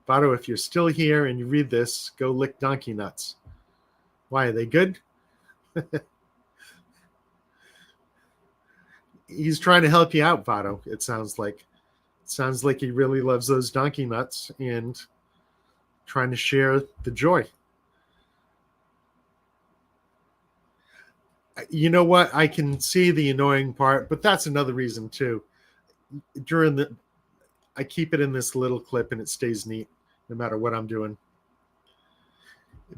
Vado, if you're still here and you read this, go lick donkey nuts. Why, are they good? He's trying to help you out, Vado, it sounds like. It sounds like he really loves those donkey nuts and trying to share the joy. You know what? I can see the annoying part, but that's another reason too. I keep it in this little clip and it stays neat no matter what I'm doing.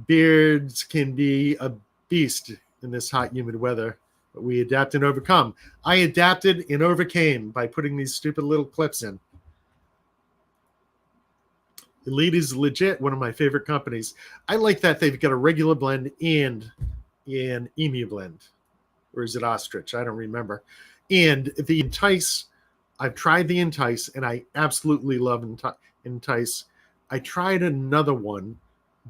Beards can be a beast in this hot, humid weather, but we adapt and overcome. I adapted and overcame by putting these stupid little clips in. Elite is legit one of my favorite companies. I like that they've got a regular blend and an emu blend. Or is it ostrich? I don't remember. And the Entice, I've tried the Entice, and I absolutely love Entice. I tried another one,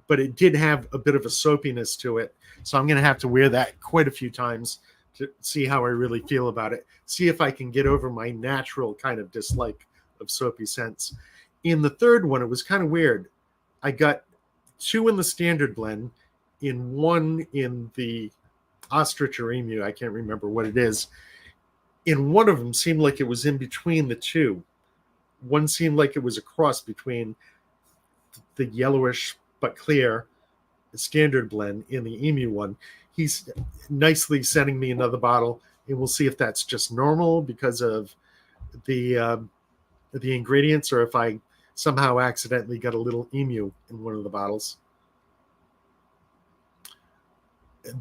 but it did have a bit of a soapiness to it. So I'm going to have to wear that quite a few times to see how I really feel about it. See if I can get over my natural kind of dislike of soapy scents. In the third one, it was kind of weird. I got 2 in the standard blend, in 1 in the ostrich or emu. I can't remember what it is. And one of them seemed like it was in between the 2. One seemed like it was a cross between the yellowish but clear standard blend in the emu one. He's nicely sending me another bottle, and we'll see if that's just normal because of the ingredients, or if I somehow accidentally got a little emu in one of the bottles.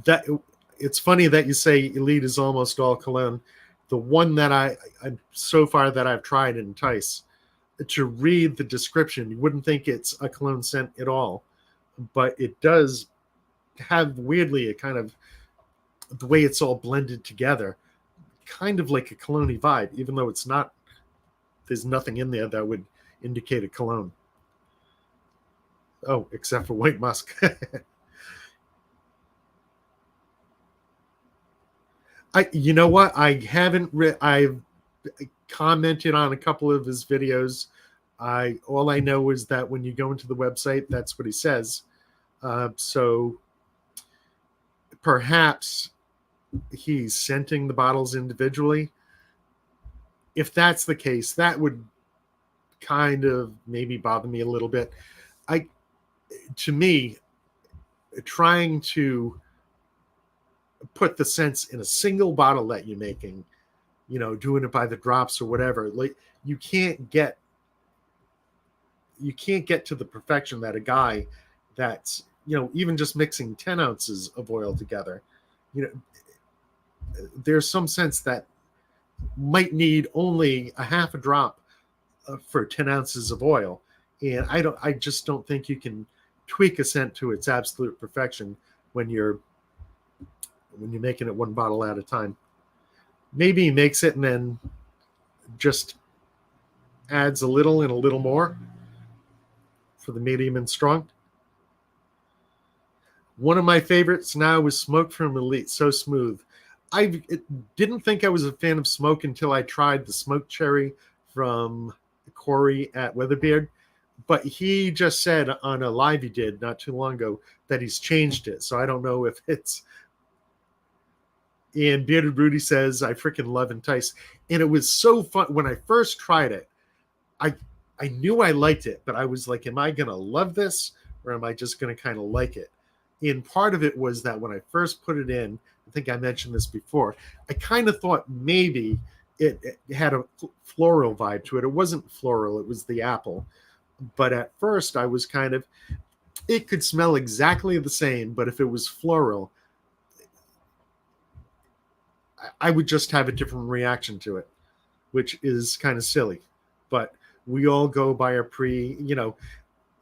That it's funny that you say Elite is almost all cologne. The one that I so far that I've tried in Entice, to read the description, you wouldn't think it's a cologne scent at all, but it does have weirdly a kind of, the way it's all blended together, kind of like a cologne vibe, even though it's not. There's nothing in there that would indicate a cologne. Oh, except for white musk. You know what? I've commented on a couple of his videos. All I know is that when you go into the website, that's what he says. So perhaps he's scenting the bottles individually. If that's the case, that would kind of maybe bother me a little bit. To me, trying to put the scents in a single bottle that you're making, doing it by the drops or whatever, like you can't get to the perfection that a guy that's, even just mixing 10 ounces of oil together, there's some scents that might need only a half a drop for 10 ounces of oil. And I just don't think you can tweak a scent to its absolute perfection when you're making it one bottle at a time. Maybe he makes it and then just adds a little and a little more for the medium and strong. One of my favorites now is Smoke from Elite. So smooth. I didn't think I was a fan of smoke until I tried the smoked cherry from Corey at Weatherbeard. But he just said on a live he did not too long ago that he's changed it. So I don't know if it's... And Bearded Rudy says, I freaking love Entice. And it was so fun. When I first tried it, I knew I liked it, but I was like, am I going to love this or am I just going to kind of like it? And part of it was that when I first put it in, I think I mentioned this before, I kind of thought maybe it had a floral vibe to it. It wasn't floral, it was the apple. But at first I was kind of, it could smell exactly the same, but if it was floral, I would just have a different reaction to it, which is kind of silly. But we all go by our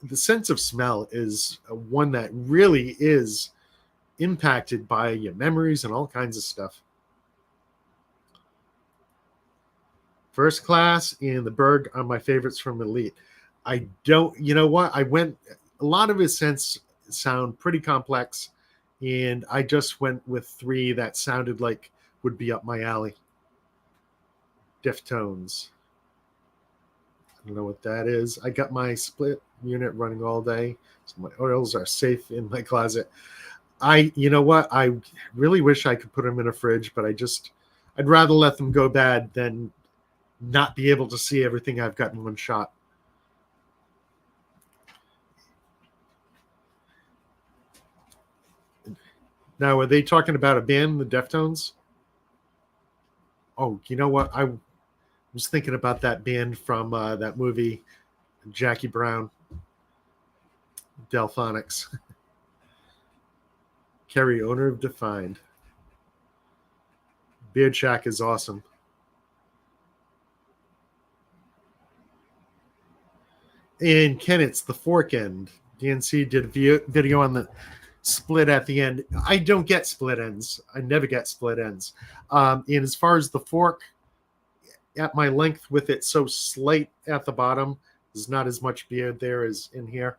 the sense of smell is one that really is impacted by your memories and all kinds of stuff. First Class and the Berg are my favorites from Elite. I don't, you know what? A lot of his scents sound pretty complex, and I just went with three that sounded like would be up my alley. Deftones. I don't know what that is. I got my split unit running all day, so my oils are safe in my closet. You know what? I really wish I could put them in a fridge, but I'd rather let them go bad than not be able to see everything I've got in one shot. Now, are they talking about a band, the Deftones? Oh, you know what? I was thinking about that band from that movie, Jackie Brown, Delphonics. Kerry, owner of Defined. Beard Shack is awesome. And Ken, it's the fork end. DNC did a video on the split at the end. I don't get split ends. I never get split ends. And as far as the fork, at my length with it so slight at the bottom, there's not as much beard there as in here.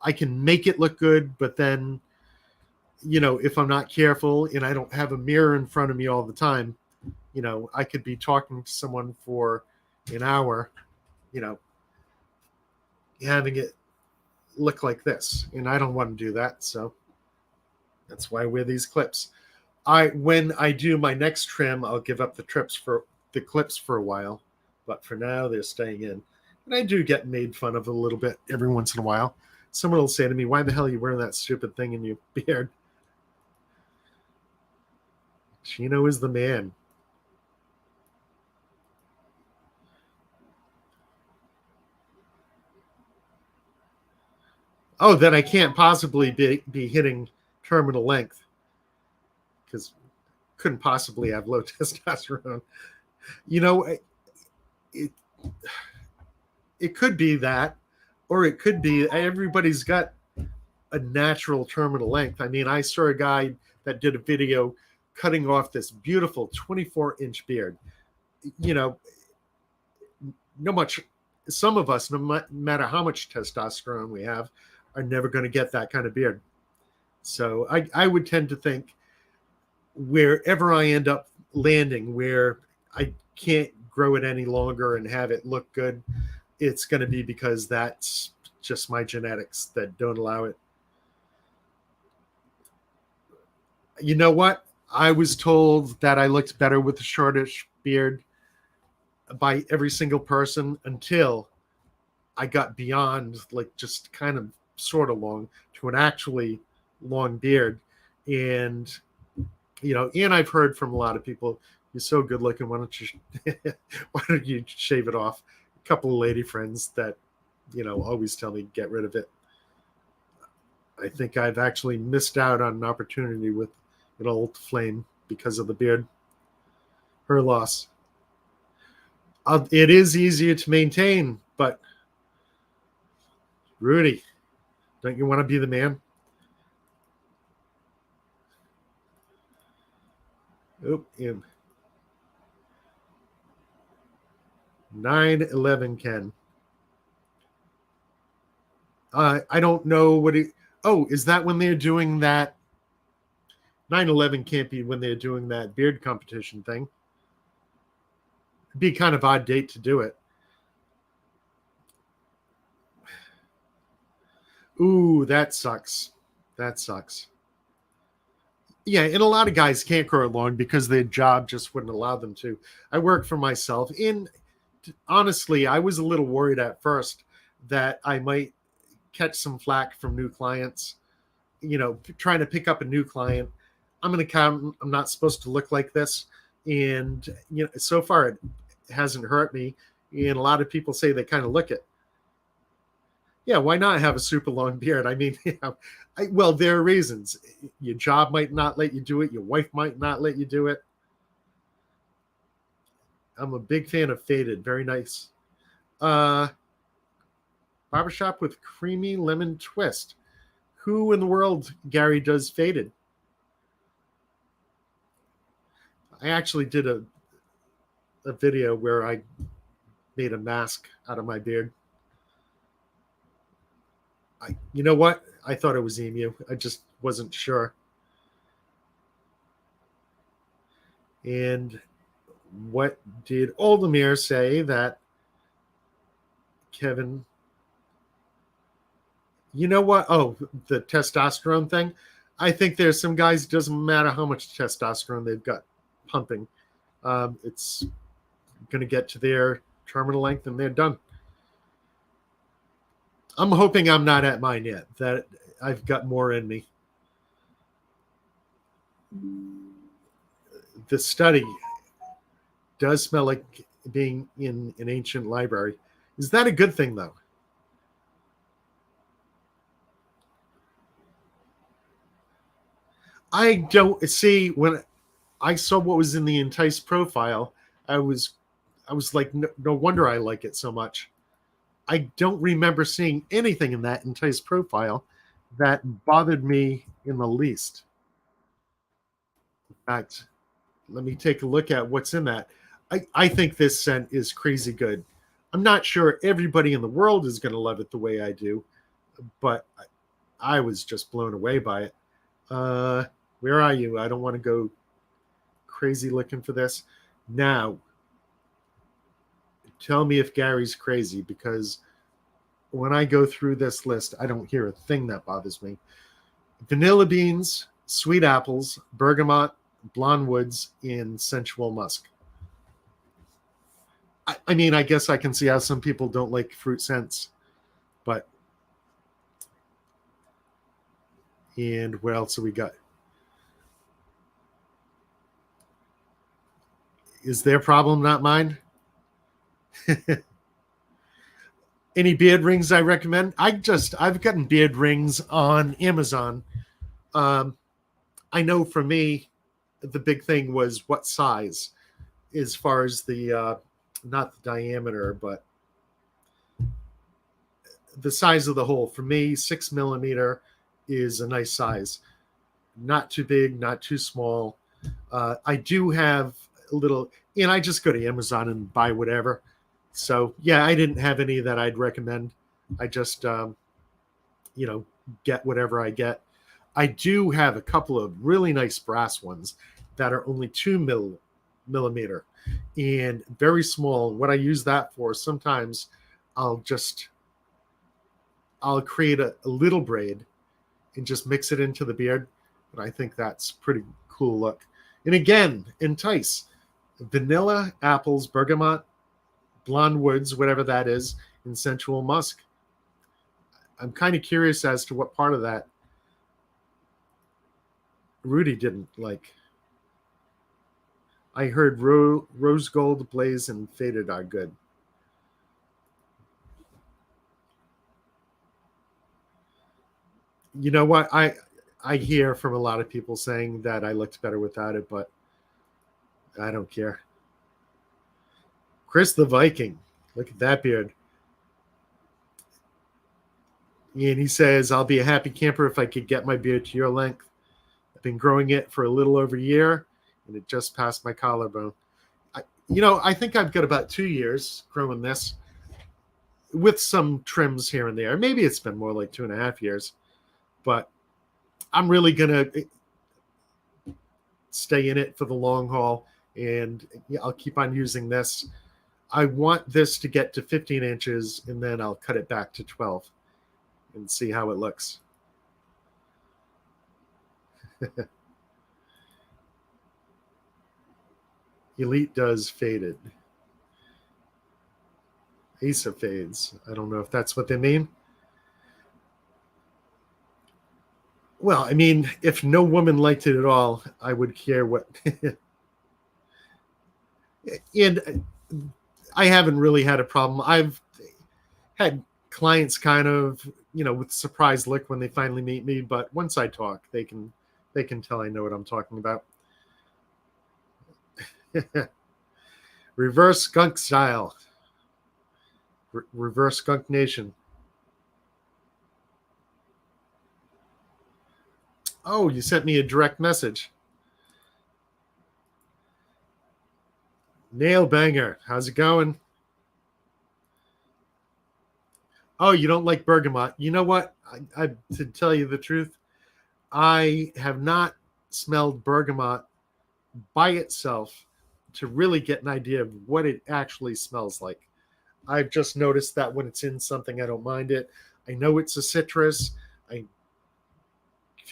I can make it look good, but then, if I'm not careful and I don't have a mirror in front of me all the time, I could be talking to someone for an hour, having it look like this, and I don't want to do that. So that's why I wear these clips. When I do my next trim, I'll give up the clips for a while, but for now they're staying in. And I do get made fun of a little bit every once in a while. Someone will say to me, "Why the hell are you wearing that stupid thing in your beard?" Chino is the man. Oh, then I can't possibly be hitting terminal length because couldn't possibly have low testosterone. It it could be that, or it could be everybody's got a natural terminal length. I mean, I saw a guy that did a video cutting off this beautiful 24-inch beard. No much. Some of us, no matter how much testosterone we have, are never going to get that kind of beard. So I would tend to think wherever I end up landing, where I can't grow it any longer and have it look good, it's going to be because that's just my genetics that don't allow it. You know what? I was told that I looked better with a shortish beard by every single person until I got beyond like just kind of sort of long to an actually long beard. And and I've heard from a lot of people, "You're so good looking, why don't you shave it off?" A couple of lady friends that always tell me get rid of it. I think I've actually missed out on an opportunity with an old flame because of the beard. Her loss. It is easier to maintain, but Rudy, don't you want to be the man? Oop, 9/11 Ken. I don't know what it. Oh, is that when they're doing that? 9/11 can't be when they're doing that beard competition thing. It'd be kind of odd date to do it. Ooh, that sucks. That sucks. Yeah, and a lot of guys can't grow it long because their job just wouldn't allow them to. I work for myself. And honestly, I was a little worried at first that I might catch some flack from new clients, trying to pick up a new client. I'm an accountant. I'm not supposed to look like this. And, so far it hasn't hurt me. And a lot of people say they kind of look it. Yeah, why not have a super long beard? I mean, well, there are reasons. Your job might not let you do it. Your wife might not let you do it. I'm a big fan of faded. Very nice. Barbershop with creamy lemon twist. Who in the world, Gary, does faded? I actually did a video where I made a mask out of my beard. You know what? I thought it was emu. I just wasn't sure. And what did Oldemir say that Kevin? You know what? Oh, the testosterone thing. I think there's some guys. It doesn't matter how much testosterone they've got pumping. It's going to get to their terminal length and they're done. I'm hoping I'm not at mine yet. That I've got more in me. The study does smell like being in an ancient library. Is that a good thing, though? I don't see when I saw what was in the Entice profile. I was, I was like, no wonder I like it so much. I don't remember seeing anything in that Entice profile that bothered me in the least. In fact, let me take a look at what's in that. I think this scent is crazy good. I'm not sure everybody in the world is going to love it the way I do, but I was just blown away by it. Uh, where are you? I don't want to go crazy looking for this. Now, tell me if Gary's crazy because when I go through this list, I don't hear a thing that bothers me. Vanilla beans, sweet apples, bergamot, blonde woods, and sensual musk. I mean, I guess I can see how some people don't like fruit scents, but and what else have we got? Is their problem, not mine? Any beard rings I recommend? I've gotten beard rings on Amazon. Um, I know for me, the big thing was what size, as far as the not the diameter, but the size of the hole. For me, 6 millimeter is a nice size. Not too big, not too small. I do have a little, and I just go to Amazon and buy whatever. So yeah, I didn't have any that I'd recommend. I just you know get whatever I get. I do have a couple of really nice brass ones that are only 2 millimeter and very small. What I use that for, sometimes I'll just I'll create a little braid and just mix it into the beard. But I think that's pretty cool look. And again, entice vanilla, apples, bergamot, blonde woods, whatever that is, and sensual musk. I'm kind of curious as to what part of that Rudy didn't like. I heard rose gold, blaze, and faded are good. You know what? I hear from a lot of people saying that I looked better without it, but I don't care. Chris the Viking, look at that beard. And he says, I'll be a happy camper if I could get my beard to your length. I've been growing it for a little over a year, and it just passed my collarbone. I think I've got about 2 years growing this with some trims here and there. Maybe it's been more like 2.5 years, but I'm really going to stay in it for the long haul, and I'll keep on using this. I want this to get to 15 inches, and then I'll cut it back to 12 and see how it looks. Elite does faded. Asa fades. I don't know if that's what they mean. Well, I mean, if no woman liked it at all, I would care what. And I haven't really had a problem. I've had clients kind of, with surprise look when they finally meet me, but once I talk, they can tell I know what I'm talking about. Reverse skunk style. Reverse skunk nation. Oh, you sent me a direct message. Nail banger. How's it going? Oh, you don't like bergamot? You know what? To tell you the truth, I have not smelled bergamot by itself to really get an idea of what it actually smells like. I've just noticed that when it's in something, I don't mind it. I know it's a citrus. I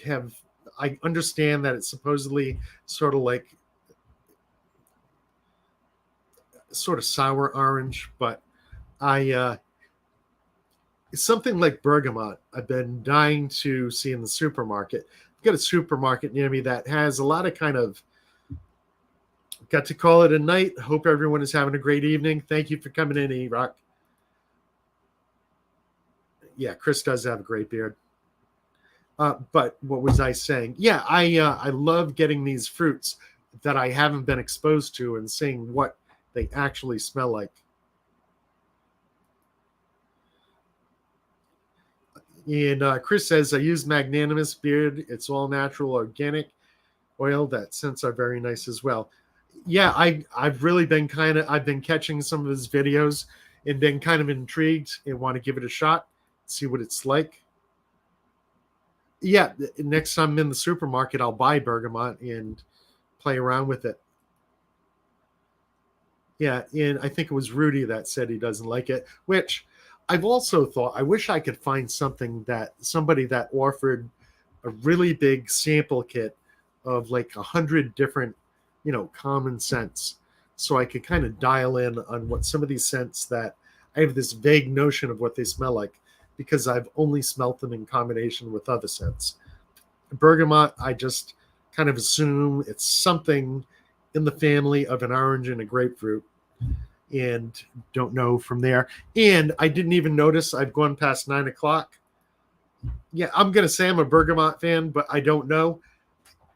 have I understand that it's supposedly sort of like sort of sour orange, but I something like bergamot I've been dying to see in the supermarket. I've got a supermarket near me that has a lot of kind of got to call it a night. Hope everyone is having a great evening. Thank you for coming in, E-Rock. Yeah, Chris does have a great beard. But what was I saying? Yeah, I love getting these fruits that I haven't been exposed to and seeing what they actually smell like. And Chris says, I use Magnanimous Beard. It's all natural, organic oil. That scents are very nice as well. Yeah, I've really been I've been catching some of his videos and been kind of intrigued and want to give it a shot, see what it's like. Yeah, next time I'm in the supermarket, I'll buy bergamot and play around with it. Yeah, and I think it was Rudy that said he doesn't like it, which I've also thought I wish I could find somebody that offered a really big sample kit of like 100 different, common scents, so I could kind of dial in on what some of these scents that I have this vague notion of what they smell like because I've only smelt them in combination with other scents. Bergamot, I just kind of assume it's something in the family of an orange and a grapefruit and don't know from there. And I didn't even notice I've gone past 9 o'clock. Yeah, I'm going to say I'm a bergamot fan, but I don't know.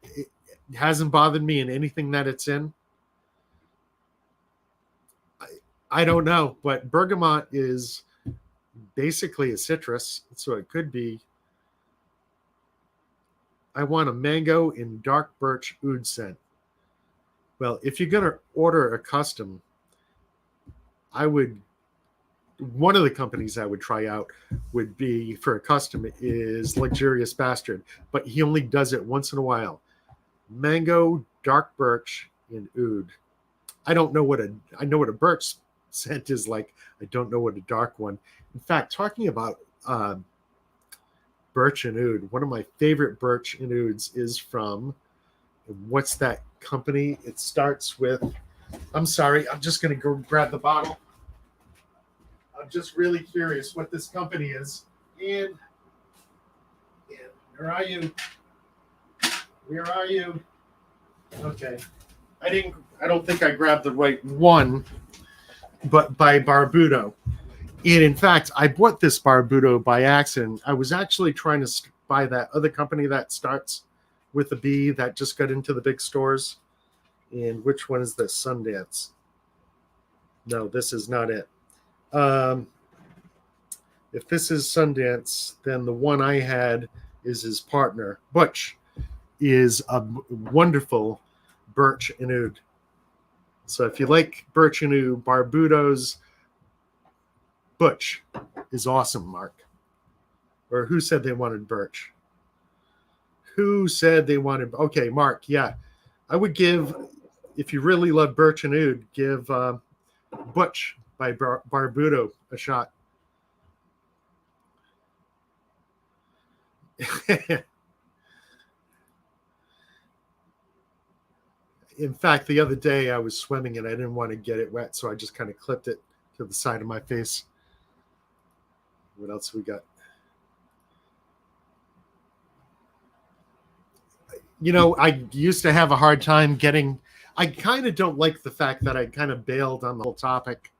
It hasn't bothered me in anything that it's in. I don't know, but bergamot is basically a citrus, so it could be. I want a mango and dark birch oud scent. Well, if you're going to order a custom, one of the companies I would try out would be for a custom is Luxurious Bastard, but he only does it once in a while. Mango, dark birch, and oud. I know what a birch scent is like. I don't know what a dark one. In fact, talking about birch and oud, one of my favorite birch and ouds is from, what's that company? It starts with, I'm sorry, I'm just going to go grab the bottle. I'm just really curious what this company is. And where are you? Where are you? Okay. I don't think I grabbed the right one, but by Barbudo. And in fact, I bought this Barbudo by accident. I was actually trying to buy that other company that starts with a B that just got into the big stores. And which one is this? Sundance. No, this is not it. If this is Sundance, then the one I had is his partner. Butch is a wonderful birch and oud. So if you like birch and oud, Barbudo's Butch is awesome, Mark. Or who said they wanted birch? Who said they wanted? Okay, Mark. Yeah, I would give, if you really love birch and oud, give Butch by Barbudo a shot. In fact, the other day I was swimming and I didn't want to get it wet, so I just kind of clipped it to the side of my face. What else we got? I used to have a hard time getting. I kind of don't like the fact that I kind of bailed on the whole topic.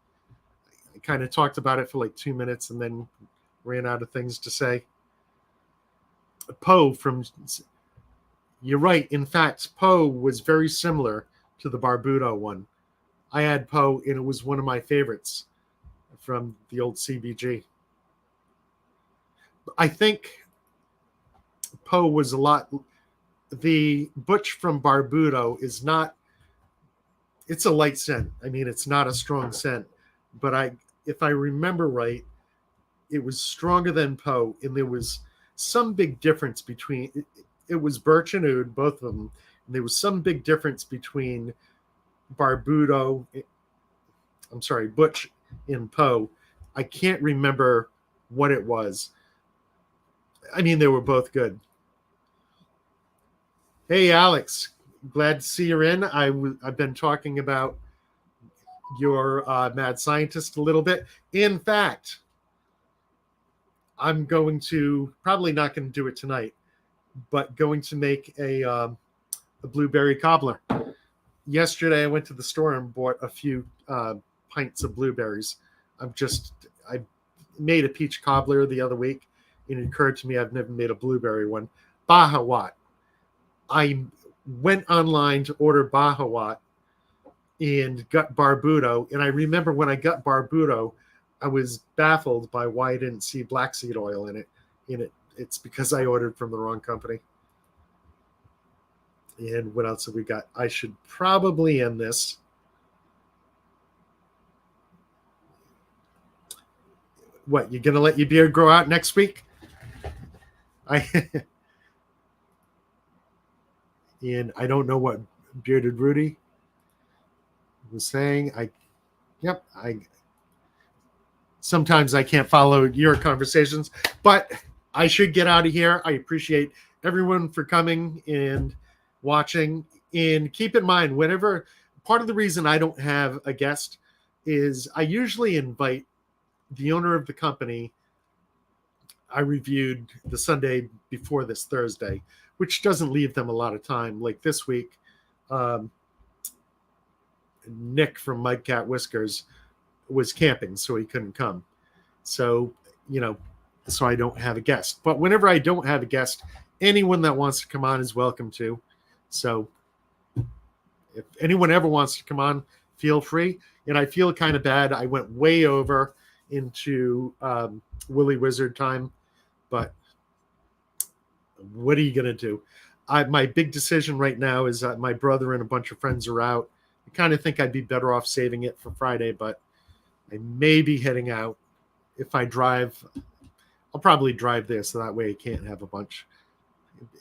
I kind of talked about it for like 2 minutes and then ran out of things to say. Poe from. You're right. In fact, Poe was very similar to the Barbudo one. I had Poe, and it was one of my favorites from the old CBG. I think Poe was a lot. The Butch from Barbudo is not. It's a light scent. I mean, it's not a strong scent, but if I remember right, it was stronger than Poe, and there was some big difference between it was Birch and Oud, both of them, and there was some big difference between Barbudo, I'm sorry, Butch and Poe. I can't remember what it was. I mean, they were both good. Hey, Alex, glad to see you're in. I've been talking about your Mad Scientist a little bit. In fact, I'm going to probably not going to do it tonight, but going to make a blueberry cobbler. Yesterday, I went to the store and bought a few pints of blueberries. I made a peach cobbler the other week, and it occurred to me I've never made a blueberry one. Bahawat. I went online to order Bahawat and got Barbudo. And I remember when I got Barbudo, I was baffled by why I didn't see black seed oil in it. It's because I ordered from the wrong company. And what else have we got? I should probably end this. What, you gonna let your beard grow out next week? And I don't know what Bearded Rudy was saying. Sometimes I can't follow your conversations, but I should get out of here. I appreciate everyone for coming and watching. And keep in mind, whenever, part of the reason I don't have a guest is I usually invite the owner of the company I reviewed the Sunday before this Thursday, which doesn't leave them a lot of time. Like this week, Nick from Mike Cat Whiskers was camping, so he couldn't come. So, so I don't have a guest. But whenever I don't have a guest, anyone that wants to come on is welcome to. So if anyone ever wants to come on, feel free. And I feel kind of bad. I went way over into Willy Wizard time, but what are you going to do? My big decision right now is that my brother and a bunch of friends are out. I kind of think I'd be better off saving it for Friday, but I may be heading out. If I drive, I'll probably drive there, so that way I can't have a bunch.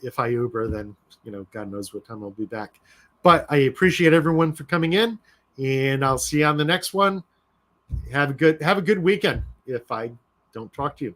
If I Uber, then, God knows what time I'll be back. But I appreciate everyone for coming in, and I'll see you on the next one. Have a good weekend if I don't talk to you.